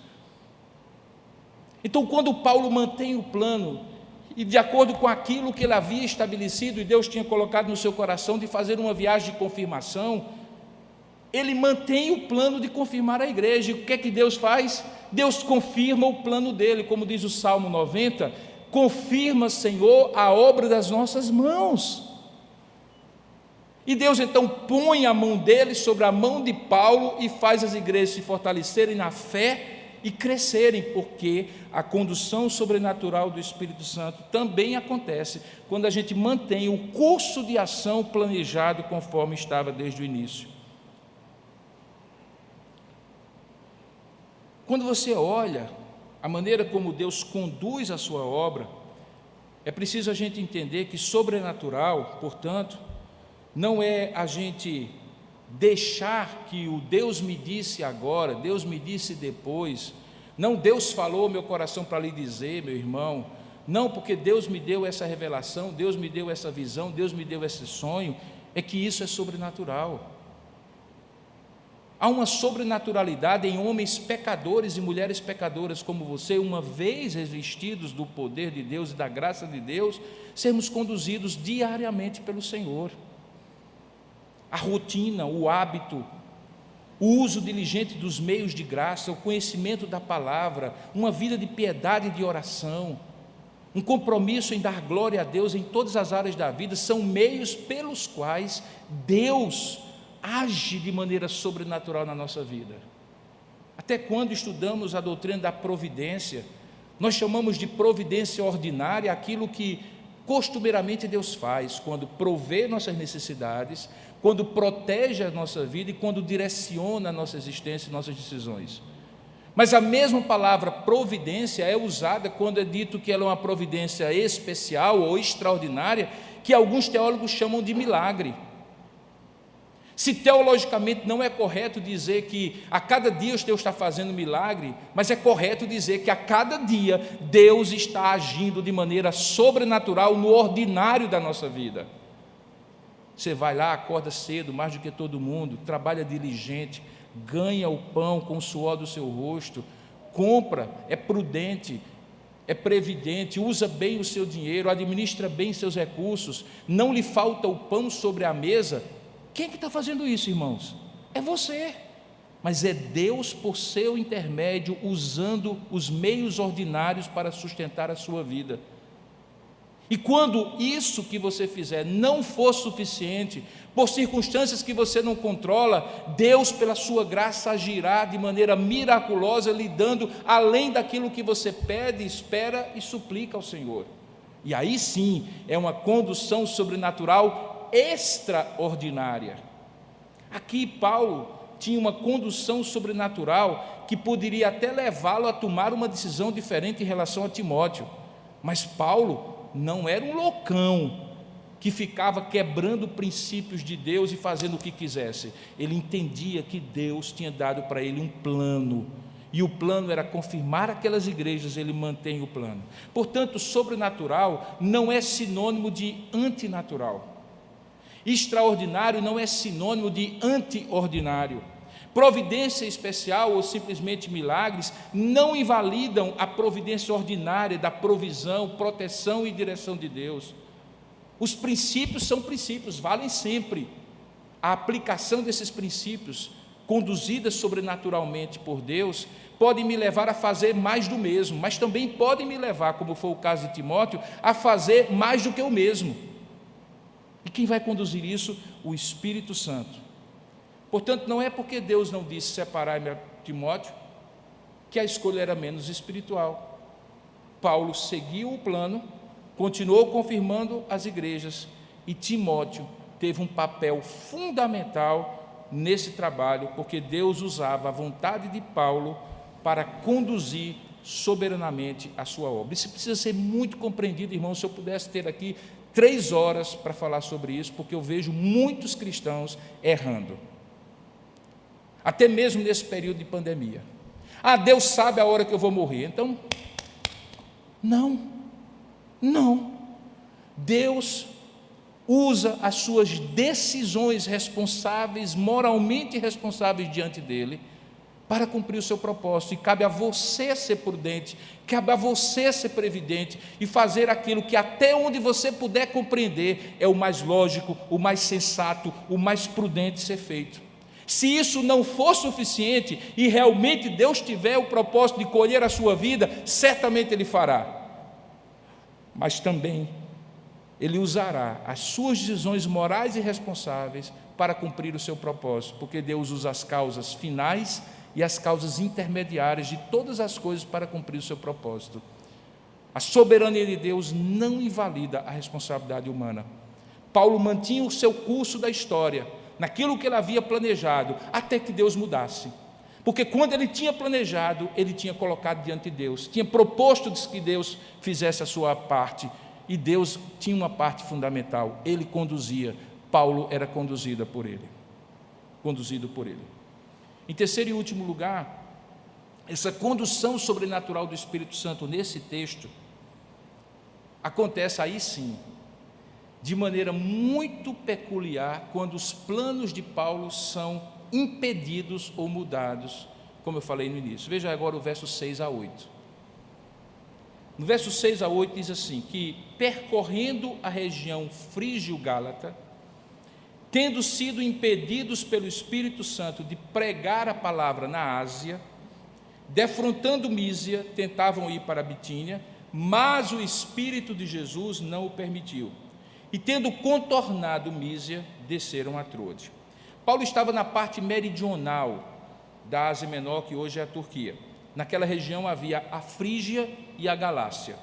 Então, quando Paulo mantém o plano, e de acordo com aquilo que ele havia estabelecido e Deus tinha colocado no seu coração de fazer uma viagem de confirmação, ele mantém o plano de confirmar a igreja. E o que é que Deus faz? Deus confirma o plano dele, como diz o Salmo 90, confirma, Senhor, a obra das nossas mãos. E Deus então põe a mão dele sobre a mão de Paulo e faz as igrejas se fortalecerem na fé e crescerem, porque a condução sobrenatural do Espírito Santo também acontece quando a gente mantém o curso de ação planejado conforme estava desde o início. Quando você olha a maneira como Deus conduz a sua obra, é preciso a gente entender que sobrenatural, portanto, não é a gente deixar que o Deus me disse agora, Deus me disse depois, não, Deus falou meu coração para lhe dizer, meu irmão, não, porque Deus me deu essa revelação, Deus me deu essa visão, Deus me deu esse sonho, é que isso é sobrenatural. Há uma sobrenaturalidade em homens pecadores e mulheres pecadoras como você, uma vez revestidos do poder de Deus e da graça de Deus, sermos conduzidos diariamente pelo Senhor. A rotina, o hábito, o uso diligente dos meios de graça, o conhecimento da palavra, uma vida de piedade e de oração, um compromisso em dar glória a Deus em todas as áreas da vida, são meios pelos quais Deus age de maneira sobrenatural na nossa vida. Até quando estudamos a doutrina da providência, nós chamamos de providência ordinária aquilo que costumeiramente Deus faz, quando provê nossas necessidades, quando protege a nossa vida e quando direciona a nossa existência e nossas decisões. Mas a mesma palavra providência é usada quando é dito que ela é uma providência especial ou extraordinária, que alguns teólogos chamam de milagre. Se teologicamente não é correto dizer que a cada dia Deus está fazendo milagre, mas é correto dizer que a cada dia Deus está agindo de maneira sobrenatural no ordinário da nossa vida. Você vai lá, acorda cedo, mais do que todo mundo, trabalha diligente, ganha o pão com o suor do seu rosto, compra, é prudente, é previdente, usa bem o seu dinheiro, administra bem seus recursos, não lhe falta o pão sobre a mesa. Quem é que está fazendo isso, irmãos? É você, mas é Deus por seu intermédio, usando os meios ordinários para sustentar a sua vida. E quando isso que você fizer não for suficiente, por circunstâncias que você não controla, Deus, pela sua graça, agirá de maneira miraculosa, lhe dando além daquilo que você pede, espera e suplica ao Senhor. E aí sim, é uma condução sobrenatural extraordinária. Aqui Paulo tinha uma condução sobrenatural que poderia até levá-lo a tomar uma decisão diferente em relação a Timóteo. Mas Paulo não era um loucão que ficava quebrando princípios de Deus e fazendo o que quisesse. Ele entendia que Deus tinha dado para ele um plano, e o plano era confirmar aquelas igrejas. Ele mantém o plano. Portanto, sobrenatural não é sinônimo de antinatural. Extraordinário não é sinônimo de anti-ordinário. Providência especial ou simplesmente milagres não invalidam a providência ordinária da provisão, proteção e direção de Deus. Os princípios são princípios, valem sempre. A aplicação desses princípios, conduzida sobrenaturalmente por Deus, pode me levar a fazer mais do mesmo, mas também pode me levar, como foi o caso de Timóteo, a fazer mais do que o mesmo. E quem vai conduzir isso? O Espírito Santo. Portanto, não é porque Deus não disse separai-me a Timóteo que a escolha era menos espiritual. Paulo seguiu o plano, continuou confirmando as igrejas, e Timóteo teve um papel fundamental nesse trabalho, porque Deus usava a vontade de Paulo para conduzir soberanamente a sua obra. Isso precisa ser muito compreendido, irmão. Se eu pudesse ter aqui 3 horas para falar sobre isso, porque eu vejo muitos cristãos errando. Até mesmo nesse período de pandemia. Deus sabe a hora que eu vou morrer. Então, não. Deus usa as suas decisões responsáveis, moralmente responsáveis diante dele, para cumprir o seu propósito. E cabe a você ser prudente, cabe a você ser previdente e fazer aquilo que até onde você puder compreender é o mais lógico, o mais sensato, o mais prudente ser feito. Se isso não for suficiente e realmente Deus tiver o propósito de colher a sua vida, certamente Ele fará. Mas também Ele usará as suas decisões morais e responsáveis para cumprir o seu propósito, porque Deus usa as causas finais e as causas intermediárias de todas as coisas para cumprir o seu propósito. A soberania de Deus não invalida a responsabilidade humana. Paulo mantinha o seu curso da história, naquilo que ele havia planejado, até que Deus mudasse. Porque quando ele tinha planejado, ele tinha colocado diante de Deus, tinha proposto que Deus fizesse a sua parte, e Deus tinha uma parte fundamental, ele conduzia, Paulo era conduzido por ele. Em terceiro e último lugar, essa condução sobrenatural do Espírito Santo nesse texto, acontece aí sim, de maneira muito peculiar, quando os planos de Paulo são impedidos ou mudados, como eu falei no início. Veja agora o verso 6 a 8. No verso 6 a 8 diz assim, que percorrendo a região frígio-gálata, tendo sido impedidos pelo Espírito Santo de pregar a palavra na Ásia, defrontando Mísia, tentavam ir para a Bitínia, mas o Espírito de Jesus não o permitiu. E tendo contornado Mísia, desceram a Troade. Paulo estava na parte meridional da Ásia Menor, que hoje é a Turquia. Naquela região havia a Frígia e a Galácia.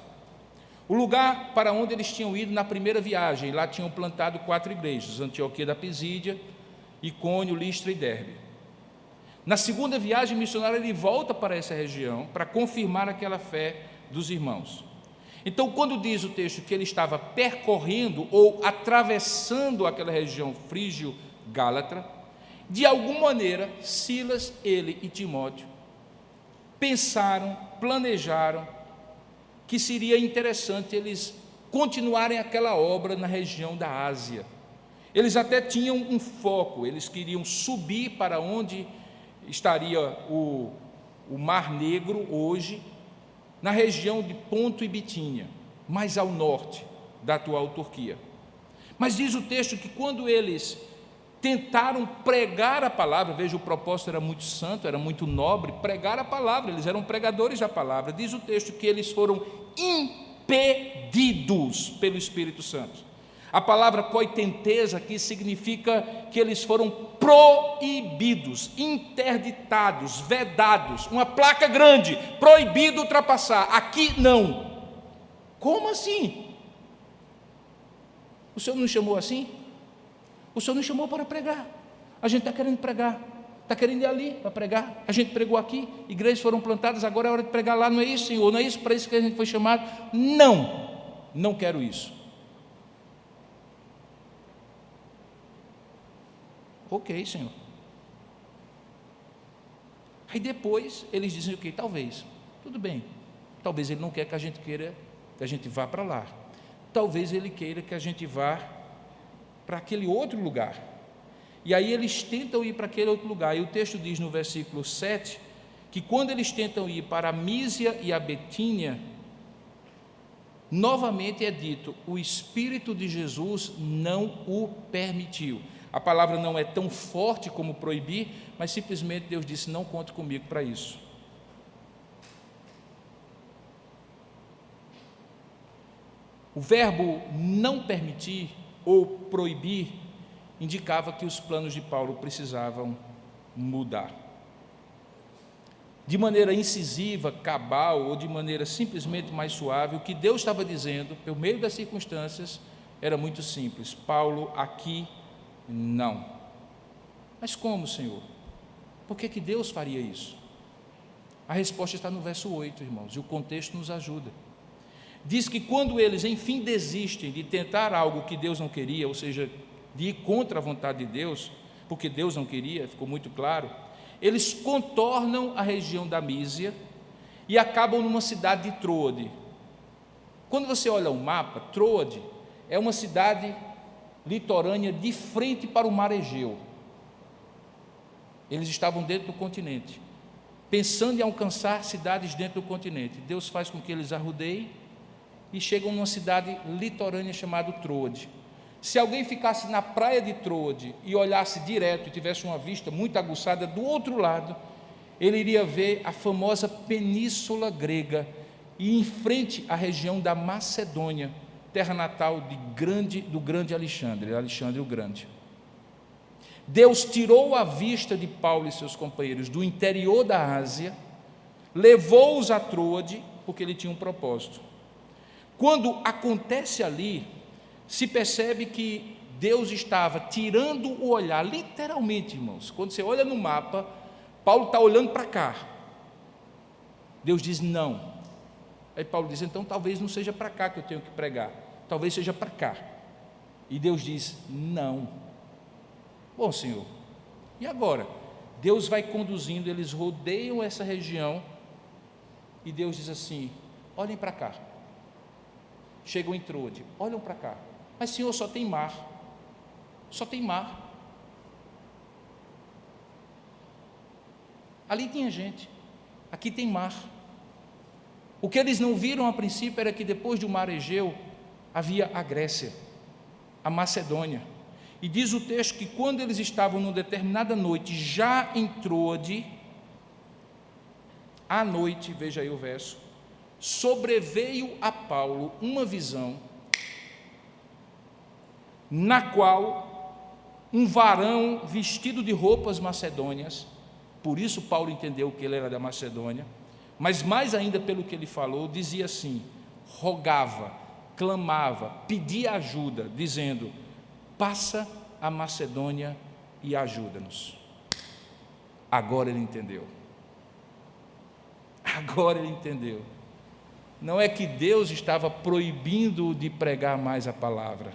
O lugar para onde eles tinham ido na primeira viagem, lá tinham plantado 4 igrejas, Antioquia da Pisídia, Icônio, Listra e Derbe. Na segunda viagem missionária, ele volta para essa região para confirmar aquela fé dos irmãos. Então, quando diz o texto que ele estava percorrendo ou atravessando aquela região frígio-gálata, de alguma maneira, Silas, ele e Timóteo pensaram, planejaram que seria interessante eles continuarem aquela obra na região da Ásia. Eles até tinham um foco, eles queriam subir para onde estaria o Mar Negro hoje, na região de Ponto e Bitínia, mais ao norte da atual Turquia. Mas diz o texto que quando eles tentaram pregar a palavra, veja, o propósito era muito santo, era muito nobre, pregar a palavra, eles eram pregadores da palavra. Diz o texto que eles foram impedidos impedidos pelo Espírito Santo. A palavra coitentesa aqui significa que eles foram proibidos, interditados, vedados, uma placa grande, proibido ultrapassar, aqui não. Como assim? O Senhor nos chamou assim? O Senhor nos chamou para pregar. A gente está querendo pregar, está querendo ir ali para pregar. A gente pregou aqui, igrejas foram plantadas, agora é hora de pregar lá, não é isso, Senhor? Não é isso para isso que a gente foi chamado? Não quero isso. Ok, Senhor. Aí depois eles dizem o quê? Talvez, tudo bem. Talvez Ele não quer que a gente queira, que a gente vá para lá. Talvez Ele queira que a gente vá para aquele outro lugar. E aí eles tentam ir para aquele outro lugar. E o texto diz no versículo 7, que quando eles tentam ir para a Mísia e a Betínia, novamente é dito, o Espírito de Jesus não o permitiu. A palavra não é tão forte como proibir, mas simplesmente Deus disse, não conte comigo para isso. O verbo não permitir ou proibir indicava que os planos de Paulo precisavam mudar. De maneira incisiva, cabal ou de maneira simplesmente mais suave, o que Deus estava dizendo, por meio das circunstâncias, era muito simples. Paulo, aqui não. Mas como, Senhor? Por que Deus faria isso? A resposta está no verso 8, irmãos, e o contexto nos ajuda. Diz que quando eles, enfim, desistem de tentar algo que Deus não queria, ou seja, de ir contra a vontade de Deus, porque Deus não queria, ficou muito claro, eles contornam a região da Mísia e acabam numa cidade de Troade. Quando você olha o mapa, Troade é uma cidade litorânea de frente para o mar Egeu. Eles estavam dentro do continente, pensando em alcançar cidades dentro do continente. Deus faz com que eles arrodeiem e chegam numa cidade litorânea chamada Troade. Se alguém ficasse na praia de Troade e olhasse direto e tivesse uma vista muito aguçada do outro lado, ele iria ver a famosa península grega e em frente à região da Macedônia, terra natal do grande Alexandre o Grande. Deus tirou a vista de Paulo e seus companheiros do interior da Ásia, levou-os a Troade, porque ele tinha um propósito. Quando acontece ali, se percebe que Deus estava tirando o olhar, literalmente, irmãos, quando você olha no mapa, Paulo está olhando para cá, Deus diz não. Aí Paulo diz, então talvez não seja para cá que eu tenho que pregar, talvez seja para cá. E Deus diz, não. Bom, Senhor, e agora? Deus vai conduzindo, eles rodeiam essa região, e Deus diz assim, olhem para cá. Chegam em Troade, olham para cá. Mas, Senhor, só tem mar. Só tem mar. Ali tinha gente, aqui tem mar. O que eles não viram a princípio era que depois do mar Egeu havia a Grécia, a Macedônia. E diz o texto que quando eles estavam numa determinada noite, já em Troade, à noite, veja aí o verso, sobreveio a Paulo uma visão, na qual um varão vestido de roupas macedônias, por isso Paulo entendeu que ele era da Macedônia, mas mais ainda pelo que ele falou, dizia assim, rogava, clamava, pedia ajuda, dizendo, passa a Macedônia e ajuda-nos. Agora ele entendeu. Agora ele entendeu. Não é que Deus estava proibindo de pregar mais a palavra.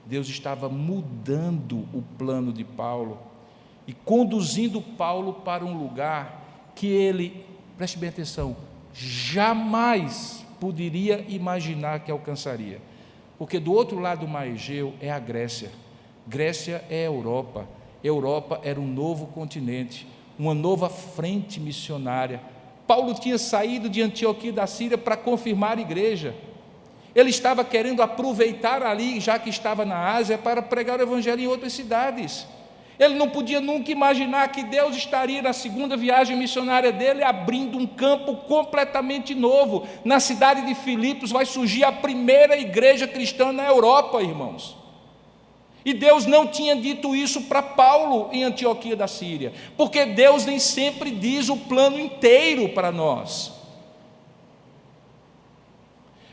Deus estava mudando o plano de Paulo e conduzindo Paulo para um lugar que ele, preste bem atenção, jamais poderia imaginar que alcançaria. Porque do outro lado do mar Egeu é a Grécia. Grécia é a Europa. Europa era um novo continente, uma nova frente missionária. Paulo tinha saído de Antioquia da Síria para confirmar a igreja. Ele estava querendo aproveitar ali, já que estava na Ásia, para pregar o evangelho em outras cidades. Ele não podia nunca imaginar que Deus estaria na segunda viagem missionária dele abrindo um campo completamente novo. Na cidade de Filipos vai surgir a primeira igreja cristã na Europa, irmãos. E Deus não tinha dito isso para Paulo em Antioquia da Síria, porque Deus nem sempre diz o plano inteiro para nós.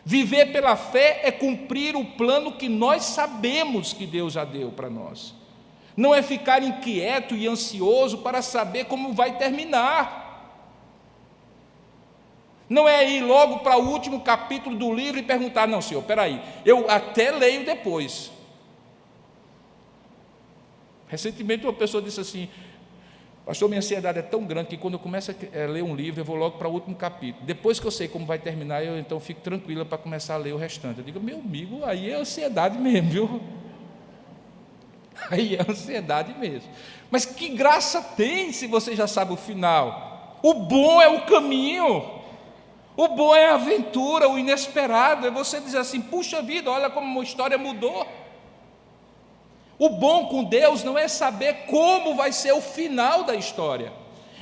Viver pela fé é cumprir o plano que nós sabemos que Deus já deu para nós. Não é ficar inquieto e ansioso para saber como vai terminar. Não é ir logo para o último capítulo do livro e perguntar, não, Senhor, espera aí, eu até leio depois. Recentemente uma pessoa disse assim, pastor, minha ansiedade é tão grande que quando eu começo a ler um livro, eu vou logo para o último capítulo. Depois que eu sei como vai terminar, eu então fico tranquila para começar a ler o restante. Eu digo, meu amigo, aí é ansiedade mesmo, viu? Aí é ansiedade mesmo. Mas que graça tem se você já sabe o final? O bom é o caminho. O bom é a aventura, o inesperado. É você dizer assim, puxa vida, olha como a história mudou. O bom com Deus não é saber como vai ser o final da história.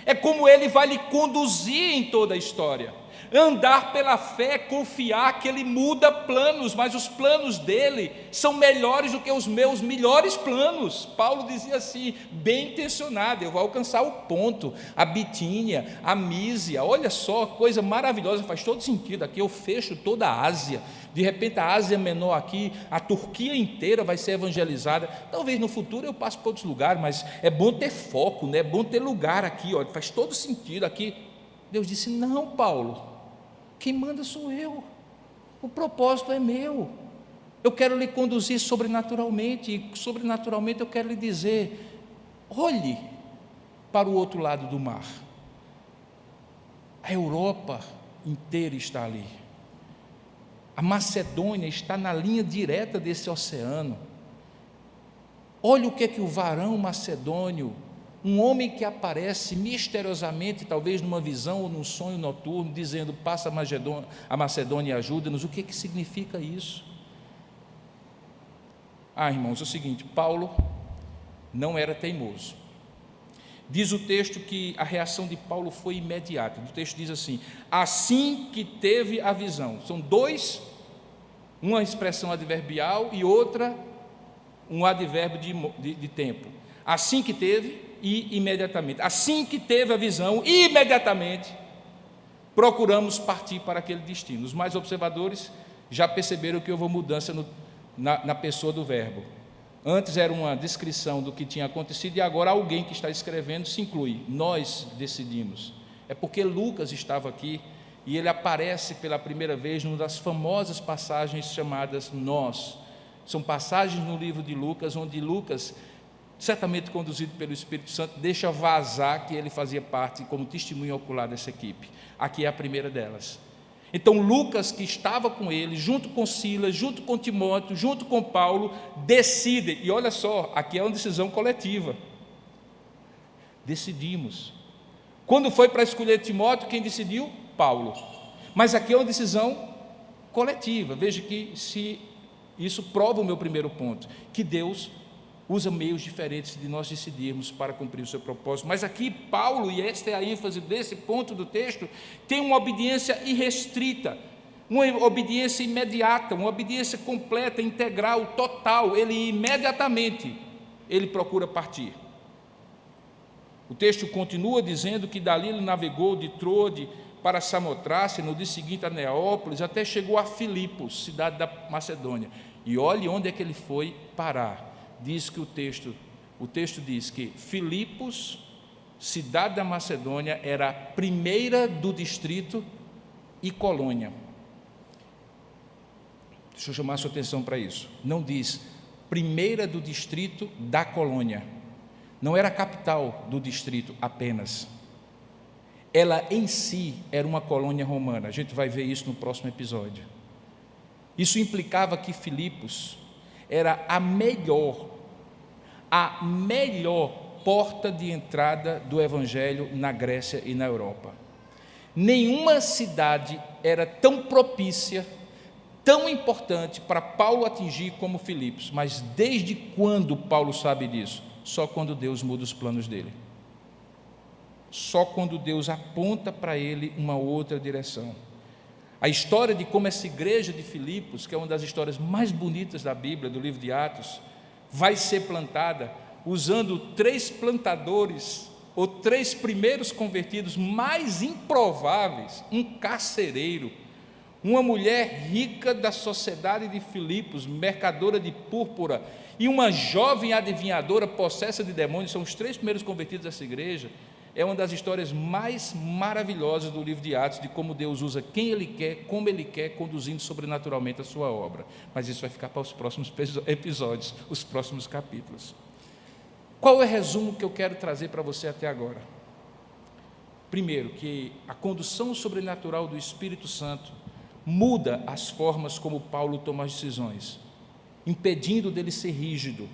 É como Ele vai lhe conduzir em toda a história. Andar pela fé é confiar que Ele muda planos, mas os planos dEle são melhores do que os meus melhores planos. Paulo dizia assim, bem intencionado, eu vou alcançar o ponto, a Bitínia, a Mísia, olha só, coisa maravilhosa, faz todo sentido, aqui eu fecho toda a Ásia, de repente a Ásia Menor aqui, a Turquia inteira vai ser evangelizada, talvez no futuro eu passe para outros lugares, mas é bom ter foco, né? É bom ter lugar aqui, olha, faz todo sentido aqui. Deus disse, não, Paulo, quem manda sou eu, o propósito é meu, eu quero lhe conduzir sobrenaturalmente, e sobrenaturalmente eu quero lhe dizer, olhe para o outro lado do mar, a Europa inteira está ali, a Macedônia está na linha direta desse oceano, olhe o que é que o varão macedônio, um homem que aparece misteriosamente, talvez numa visão ou num sonho noturno, dizendo, passa a Macedônia e ajuda-nos, o que significa isso? Irmãos, é o seguinte, Paulo não era teimoso. Diz o texto que a reação de Paulo foi imediata. O texto diz assim, assim que teve a visão. São dois, uma expressão adverbial e outra, um advérbio de tempo. Assim que teve e imediatamente. Assim que teve a visão, imediatamente procuramos partir para aquele destino. Os mais observadores já perceberam que houve uma mudança na pessoa do verbo. Antes era uma descrição do que tinha acontecido e agora alguém que está escrevendo se inclui. Nós decidimos. É porque Lucas estava aqui e ele aparece pela primeira vez numa das famosas passagens chamadas Nós. São passagens no livro de Lucas, onde Lucas, certamente conduzido pelo Espírito Santo, deixa vazar que ele fazia parte como testemunho ocular dessa equipe. Aqui é a primeira delas. Então Lucas, que estava com ele, junto com Silas, junto com Timóteo, junto com Paulo, decide, e olha só, aqui é uma decisão coletiva, decidimos. Quando foi para escolher Timóteo, quem decidiu? Paulo. Mas aqui é uma decisão coletiva. Veja que isso prova o meu primeiro ponto, que Deus usa meios diferentes de nós decidirmos para cumprir o seu propósito. Mas aqui Paulo, e esta é a ênfase desse ponto do texto, tem uma obediência irrestrita, uma obediência imediata, uma obediência completa, integral, total. Ele imediatamente, ele procura partir. O texto continua dizendo que dali ele navegou de Troade para Samotrácia, no dia seguinte a Neópolis, até chegou a Filipos, cidade da Macedônia. E olhe onde é que ele foi parar. Diz que o texto diz que Filipos, cidade da Macedônia, era a primeira do distrito e colônia. Deixa eu chamar a sua atenção para isso. Não diz primeira do distrito da colônia. Não era a capital do distrito apenas. Ela em si era uma colônia romana. A gente vai ver isso no próximo episódio. Isso implicava que Filipos era a melhor porta de entrada do Evangelho na Grécia e na Europa. Nenhuma cidade era tão propícia, tão importante para Paulo atingir como Filipos. Mas desde quando Paulo sabe disso? só quando Deus muda os planos dele. Só quando Deus aponta para ele uma outra direção. A história de como essa igreja de Filipos, que é uma das histórias mais bonitas da Bíblia, do livro de Atos, vai ser plantada usando 3 plantadores, ou 3 primeiros convertidos mais improváveis, um carcereiro, uma mulher rica da sociedade de Filipos, mercadora de púrpura, e uma jovem adivinhadora possessa de demônios, são os 3 primeiros convertidos dessa igreja. É uma das histórias mais maravilhosas do livro de Atos, de como Deus usa quem Ele quer, como Ele quer, conduzindo sobrenaturalmente a sua obra. Mas isso vai ficar para os próximos episódios, os próximos capítulos. Qual é o resumo que eu quero trazer para você até agora? Primeiro, que a condução sobrenatural do Espírito Santo muda as formas como Paulo toma as decisões, impedindo dele ser rígido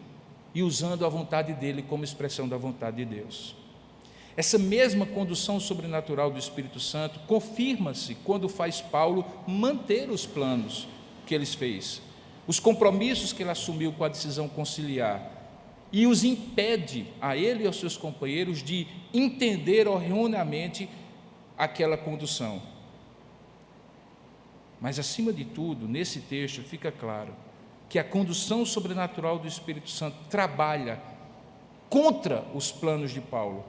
e usando a vontade dele como expressão da vontade de Deus. Essa mesma condução sobrenatural do Espírito Santo confirma-se quando faz Paulo manter os planos que ele fez, os compromissos que ele assumiu com a decisão conciliar, e os impede, a ele e aos seus companheiros, de entender erroneamente aquela condução. Mas, acima de tudo, nesse texto fica claro que a condução sobrenatural do Espírito Santo trabalha contra os planos de Paulo,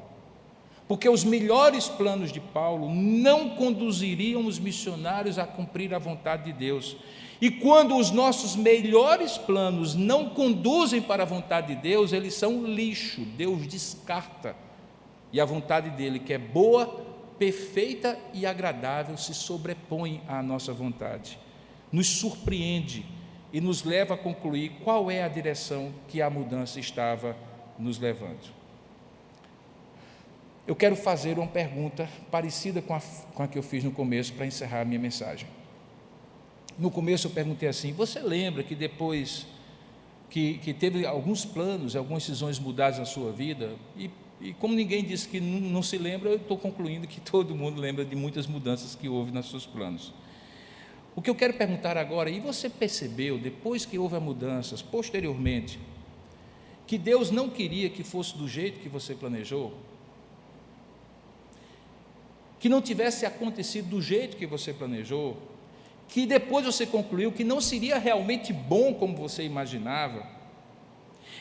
porque os melhores planos de Paulo não conduziriam os missionários a cumprir a vontade de Deus. E quando os nossos melhores planos não conduzem para a vontade de Deus, eles são lixo, Deus descarta. E a vontade dele, que é boa, perfeita e agradável, se sobrepõe à nossa vontade, nos surpreende e nos leva a concluir qual é a direção que a mudança estava nos levando. Eu quero fazer uma pergunta parecida com a que eu fiz no começo, para encerrar a minha mensagem. No começo eu perguntei assim: você lembra que depois que teve alguns planos, algumas decisões mudadas na sua vida, e como ninguém disse que não se lembra, eu estou concluindo que todo mundo lembra de muitas mudanças que houve nos seus planos. O que eu quero perguntar agora: e você percebeu, depois que houve as mudanças, posteriormente, que Deus não queria que fosse do jeito que você planejou? Que não tivesse acontecido do jeito que você planejou? Que depois você concluiu que não seria realmente bom como você imaginava?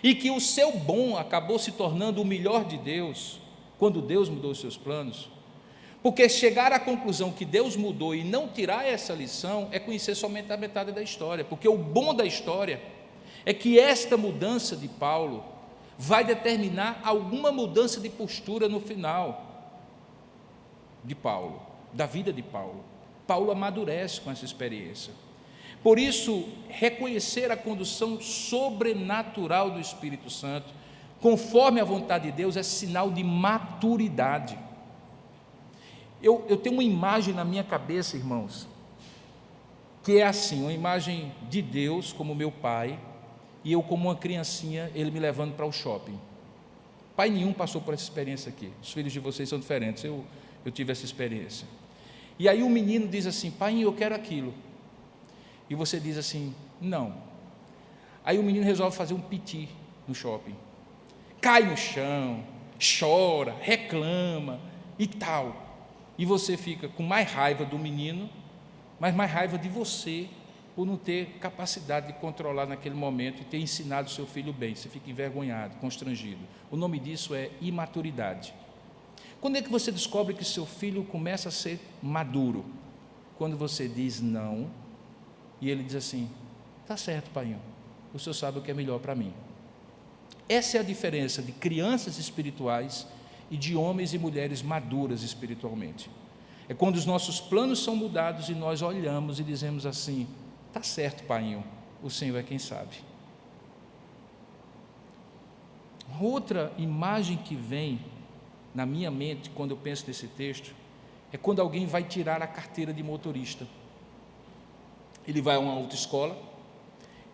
E que o seu bom acabou se tornando o melhor de Deus, quando Deus mudou os seus planos? Porque chegar à conclusão que Deus mudou e não tirar essa lição é conhecer somente a metade da história, porque o bom da história é que esta mudança de Paulo vai determinar alguma mudança de postura no final de Paulo, da vida de Paulo. Paulo amadurece com essa experiência. Por isso, reconhecer a condução sobrenatural do Espírito Santo, conforme a vontade de Deus, é sinal de maturidade. Eu tenho uma imagem na minha cabeça, irmãos, que é assim, uma imagem de Deus como meu pai, e eu como uma criancinha, ele me levando para o shopping. Pai nenhum passou por essa experiência aqui, os filhos de vocês são diferentes, eu tive essa experiência. E aí o menino diz assim: pai, eu quero aquilo. E você diz assim: não. Aí o menino resolve fazer um piti no shopping, cai no chão, chora, reclama e tal. E você fica com mais raiva do menino, mas mais raiva de você, por não ter capacidade de controlar naquele momento e ter ensinado o seu filho bem. Você fica envergonhado, constrangido. O nome disso é imaturidade. Quando é que você descobre que seu filho começa a ser maduro? Quando você diz não, e ele diz assim: tá certo, pai, o senhor sabe o que é melhor para mim. Essa é a diferença de crianças espirituais e de homens e mulheres maduras espiritualmente. É quando os nossos planos são mudados e nós olhamos e dizemos assim: tá certo, pai, o senhor é quem sabe. Outra imagem que vem na minha mente, quando eu penso nesse texto, é quando alguém vai tirar a carteira de motorista. Ele vai a uma autoescola,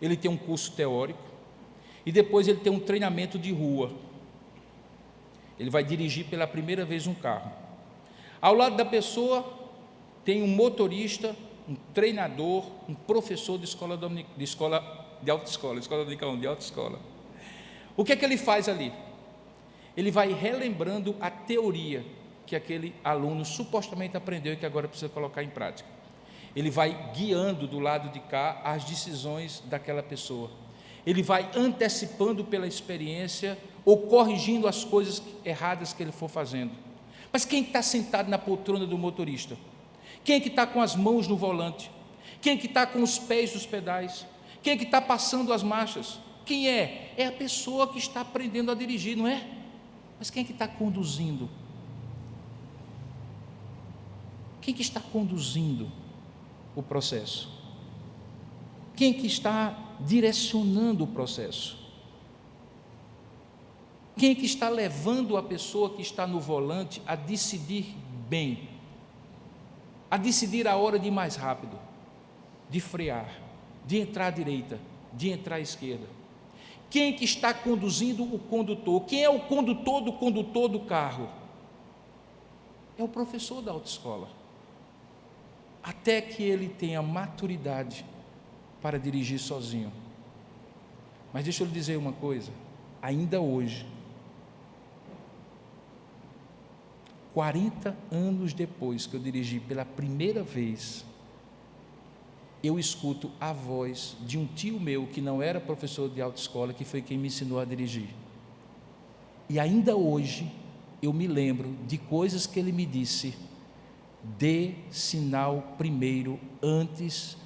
ele tem um curso teórico, e depois ele tem um treinamento de rua. Ele vai dirigir pela primeira vez um carro. Ao lado da pessoa, tem um motorista, um treinador, um professor de autoescola. O que é que ele faz ali? ele vai relembrando a teoria que aquele aluno supostamente aprendeu e que agora precisa colocar em prática. Ele vai guiando do lado de cá as decisões daquela pessoa. Ele vai antecipando pela experiência ou corrigindo as coisas erradas que ele for fazendo. Mas quem está sentado na poltrona do motorista? Quem é que está com as mãos no volante? Quem é que está com os pés nos pedais? Quem é que está passando as marchas? Quem é? É a pessoa que está aprendendo a dirigir, não é? Mas quem é que está conduzindo? Quem é que está conduzindo o processo? Quem é que está direcionando o processo? Quem é que está levando a pessoa que está no volante a decidir bem? A decidir a hora de ir mais rápido, de frear, de entrar à direita, de entrar à esquerda? Quem é que está conduzindo o condutor? Quem é o condutor do carro? É o professor da autoescola. Até que ele tenha maturidade para dirigir sozinho. Mas deixa eu lhe dizer uma coisa, ainda hoje, 40 anos depois que eu dirigi pela primeira vez, eu escuto a voz de um tio meu que não era professor de autoescola, que foi quem me ensinou a dirigir. E ainda hoje eu me lembro de coisas que ele me disse: dê sinal primeiro antes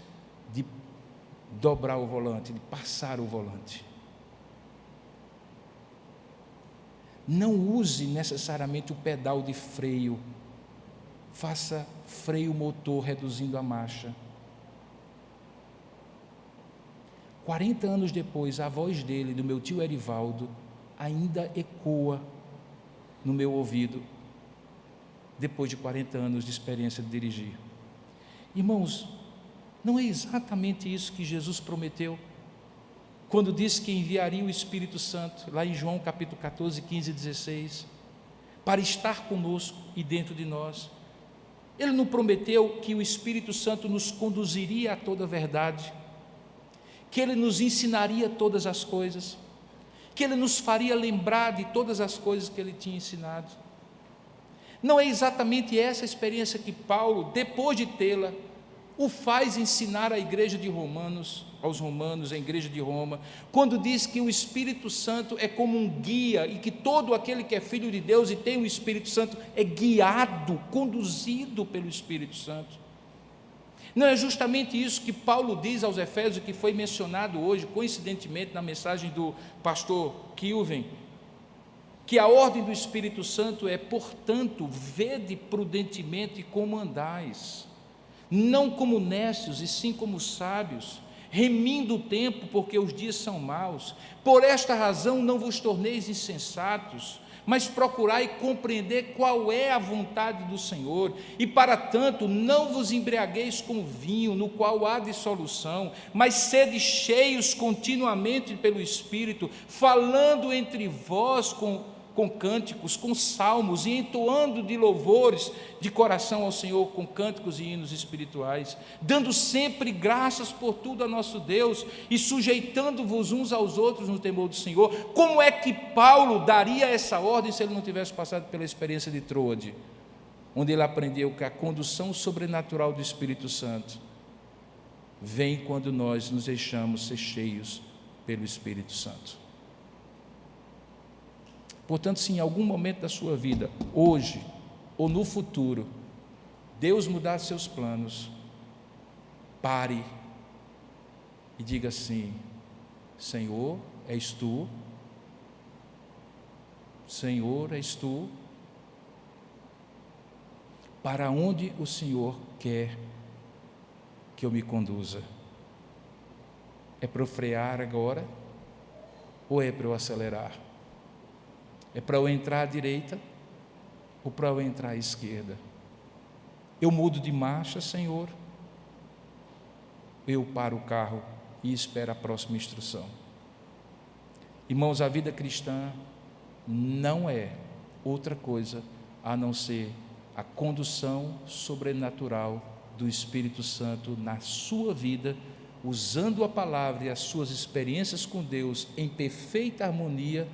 de dobrar o volante, de passar o volante. Não use necessariamente o pedal de freio, faça freio motor reduzindo a marcha. 40 anos depois, a voz dele, do meu tio Erivaldo, ainda ecoa no meu ouvido, depois de 40 anos de experiência de dirigir. Irmãos, não é exatamente isso que Jesus prometeu quando disse que enviaria o Espírito Santo, lá em João capítulo 14, 15 e 16, para estar conosco e dentro de nós? Ele não prometeu que o Espírito Santo nos conduziria a toda a verdade, que Ele nos ensinaria todas as coisas, que Ele nos faria lembrar de todas as coisas que Ele tinha ensinado? Não é exatamente essa experiência que Paulo, depois de tê-la, o faz ensinar à igreja de Romanos, aos romanos, à igreja de Roma, quando diz que o Espírito Santo é como um guia, e que todo aquele que é filho de Deus e tem o Espírito Santo é guiado, conduzido pelo Espírito Santo? Não é justamente isso que Paulo diz aos Efésios, que foi mencionado hoje, coincidentemente, na mensagem do pastor Kilven, que a ordem do Espírito Santo é: portanto, vede prudentemente como andais, não como necios, e sim como sábios, remindo o tempo, porque os dias são maus. Por esta razão não vos torneis insensatos, mas procurai compreender qual é a vontade do Senhor. E para tanto não vos embriagueis com vinho, no qual há dissolução, mas sede cheios continuamente pelo Espírito, falando entre vós com cânticos, com salmos, e entoando de louvores de coração ao Senhor com cânticos e hinos espirituais, dando sempre graças por tudo a nosso Deus, e sujeitando-vos uns aos outros no temor do Senhor. Como é que Paulo daria essa ordem se ele não tivesse passado pela experiência de Troade, onde ele aprendeu que a condução sobrenatural do Espírito Santo vem quando nós nos deixamos ser cheios pelo Espírito Santo? Portanto, se em algum momento da sua vida, hoje ou no futuro, Deus mudar seus planos, pare e diga assim: Senhor, és tu? Senhor, és tu? Para onde o Senhor quer que eu me conduza? É para eu frear agora? Ou é para eu acelerar? É para eu entrar à direita ou para eu entrar à esquerda? Eu mudo de marcha, Senhor? Eu paro o carro e espero a próxima instrução? Irmãos, a vida cristã não é outra coisa a não ser a condução sobrenatural do Espírito Santo na sua vida, usando a palavra e as suas experiências com Deus em perfeita harmonia,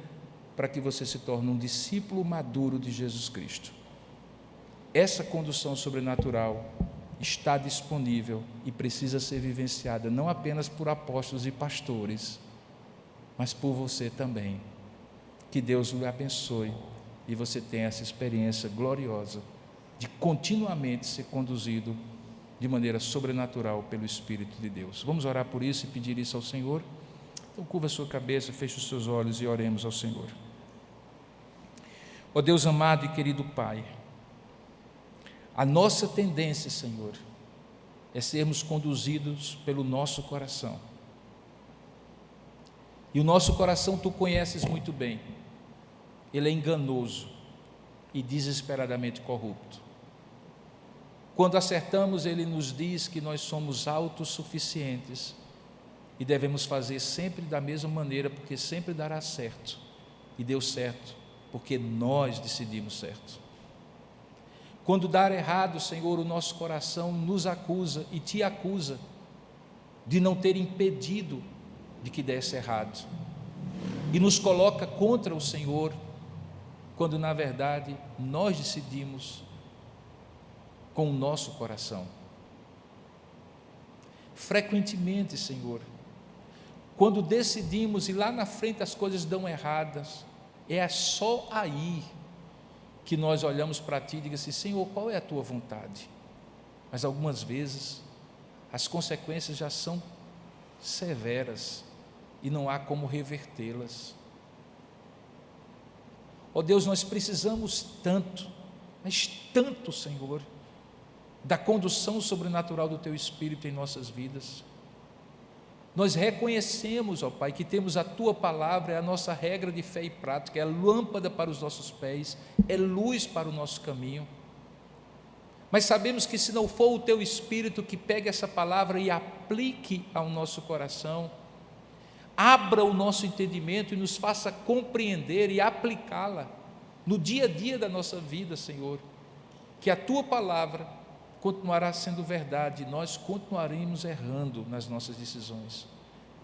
para que você se torne um discípulo maduro de Jesus Cristo. Essa condução sobrenatural está disponível e precisa ser vivenciada não apenas por apóstolos e pastores, mas por você também. Que Deus o abençoe e você tenha essa experiência gloriosa de continuamente ser conduzido de maneira sobrenatural pelo Espírito de Deus. Vamos orar por isso e pedir isso ao Senhor? Então curva a sua cabeça, feche os seus olhos e oremos ao Senhor. Ó Deus amado e querido Pai, a nossa tendência, Senhor, é sermos conduzidos pelo nosso coração. E o nosso coração Tu conheces muito bem. Ele é enganoso e desesperadamente corrupto. Quando acertamos, Ele nos diz que nós somos autossuficientes e devemos fazer sempre da mesma maneira, porque sempre dará certo. E deu certo, porque nós decidimos certo. Quando dar errado, Senhor, o nosso coração nos acusa e Te acusa de não ter impedido de que desse errado. E nos coloca contra o Senhor, quando na verdade nós decidimos com o nosso coração. Frequentemente, Senhor, quando decidimos e lá na frente as coisas dão erradas, é só aí que nós olhamos para Ti e digamos assim: Senhor, qual é a Tua vontade? Mas algumas vezes as consequências já são severas e não há como revertê-las. Ó Deus, nós precisamos tanto, mas tanto, Senhor, da condução sobrenatural do Teu Espírito em nossas vidas. Nós reconhecemos, ó Pai, que temos a Tua palavra, é a nossa regra de fé e prática, é a lâmpada para os nossos pés, é luz para o nosso caminho. Mas sabemos que se não for o Teu Espírito que pegue essa palavra e aplique ao nosso coração, abra o nosso entendimento e nos faça compreender e aplicá-la no dia a dia da nossa vida, Senhor, que a Tua palavra continuará sendo verdade, nós continuaremos errando nas nossas decisões.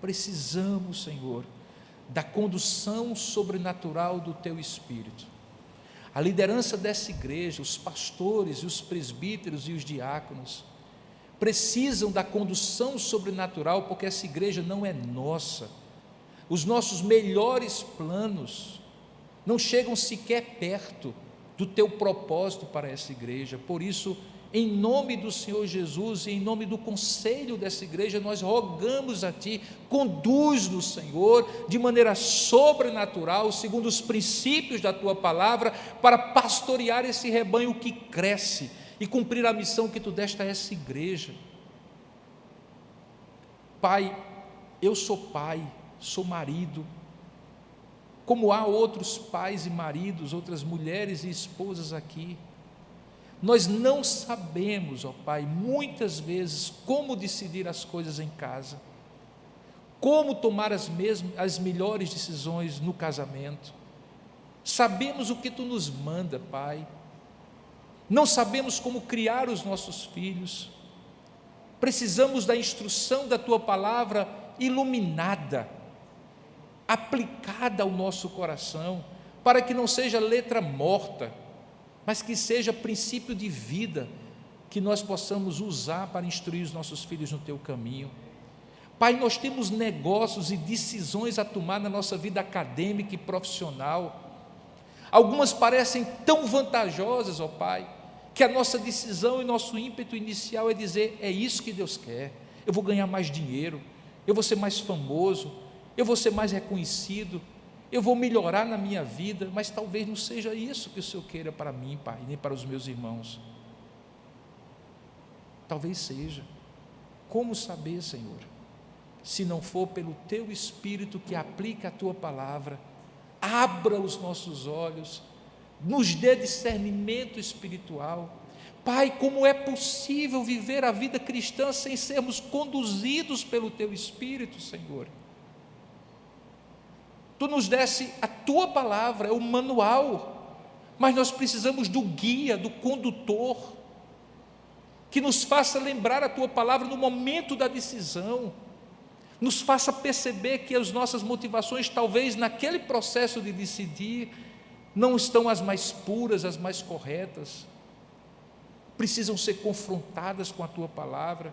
Precisamos, Senhor, da condução sobrenatural do Teu Espírito. A liderança dessa igreja, os pastores e os presbíteros e os diáconos, precisam da condução sobrenatural, porque essa igreja não é nossa. Os nossos melhores planos não chegam sequer perto do Teu propósito para essa igreja. Por isso, em nome do Senhor Jesus e em nome do conselho dessa igreja, nós rogamos a Ti, conduz-nos, Senhor, de maneira sobrenatural, segundo os princípios da Tua palavra, para pastorear esse rebanho que cresce e cumprir a missão que Tu deste a essa igreja. Pai, eu sou pai, sou marido, como há outros pais e maridos, outras mulheres e esposas aqui. Nós não sabemos, ó Pai, muitas vezes como decidir as coisas em casa, como tomar as melhores decisões no casamento. Sabemos o que Tu nos manda, Pai, não sabemos como criar os nossos filhos. Precisamos da instrução da Tua palavra iluminada, aplicada ao nosso coração, para que não seja letra morta, mas que seja princípio de vida, que nós possamos usar para instruir os nossos filhos no Teu caminho. Pai, nós temos negócios e decisões a tomar na nossa vida acadêmica e profissional. Algumas parecem tão vantajosas, ó Pai, que a nossa decisão e nosso ímpeto inicial é dizer: é isso que Deus quer, eu vou ganhar mais dinheiro, eu vou ser mais famoso, eu vou ser mais reconhecido, eu vou melhorar na minha vida, mas talvez não seja isso que o Senhor queira para mim, Pai, nem para os meus irmãos. Talvez seja. Como saber, Senhor? Se não for pelo Teu Espírito que aplica a Tua palavra, abra os nossos olhos, nos dê discernimento espiritual. Pai, como é possível viver a vida cristã sem sermos conduzidos pelo Teu Espírito, Senhor? Tu nos desse a Tua palavra, é o manual, mas nós precisamos do guia, do condutor, que nos faça lembrar a Tua palavra no momento da decisão. Nos faça perceber que as nossas motivações, talvez naquele processo de decidir, não estão as mais puras, as mais corretas. Precisam ser confrontadas com a Tua palavra.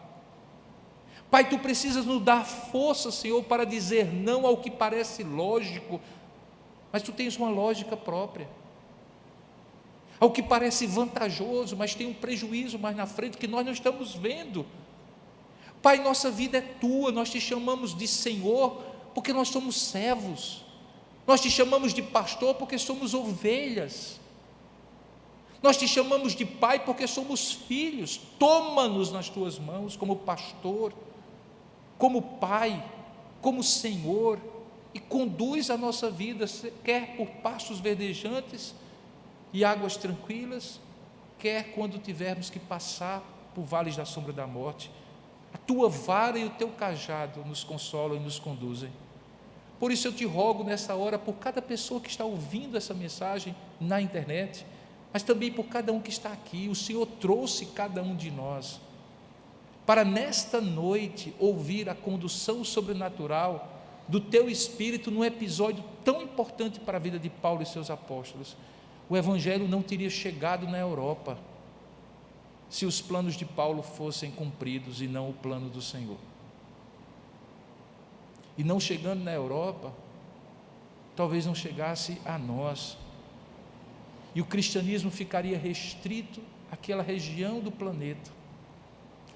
Pai, Tu precisas nos dar força, Senhor, para dizer não ao que parece lógico, mas Tu tens uma lógica própria. Ao que parece vantajoso, mas tem um prejuízo mais na frente que nós não estamos vendo. Pai, nossa vida é Tua, nós Te chamamos de Senhor, porque nós somos servos. Nós Te chamamos de pastor, porque somos ovelhas. Nós Te chamamos de Pai, porque somos filhos. Toma-nos nas Tuas mãos, como pastor, como Pai, como Senhor, e conduz a nossa vida, quer por pastos verdejantes e águas tranquilas, quer quando tivermos que passar por vales da sombra da morte. A Tua vara e o Teu cajado nos consolam e nos conduzem. Por isso eu Te rogo nessa hora, por cada pessoa que está ouvindo essa mensagem na internet, mas também por cada um que está aqui. O Senhor trouxe cada um de nós para nesta noite ouvir a condução sobrenatural do Teu Espírito num episódio tão importante para a vida de Paulo e seus apóstolos. O Evangelho não teria chegado na Europa se os planos de Paulo fossem cumpridos e não o plano do Senhor. E não chegando na Europa, talvez não chegasse a nós, e o cristianismo ficaria restrito àquela região do planeta.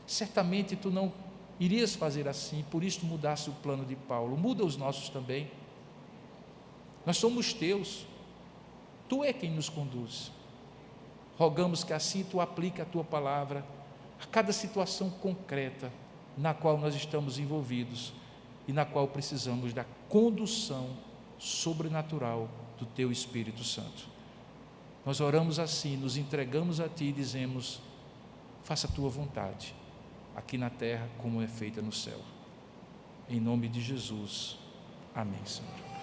Certamente Tu não irias fazer assim, por isso mudasse o plano de Paulo. Muda os nossos também. Nós somos Teus, Tu é quem nos conduz. Rogamos que assim Tu aplique a Tua palavra a cada situação concreta na qual nós estamos envolvidos e na qual precisamos da condução sobrenatural do Teu Espírito Santo. Nós oramos assim, nos entregamos a Ti e dizemos: faça a Tua vontade, aqui na terra como é feita no céu. Em nome de Jesus. Amém, Senhor.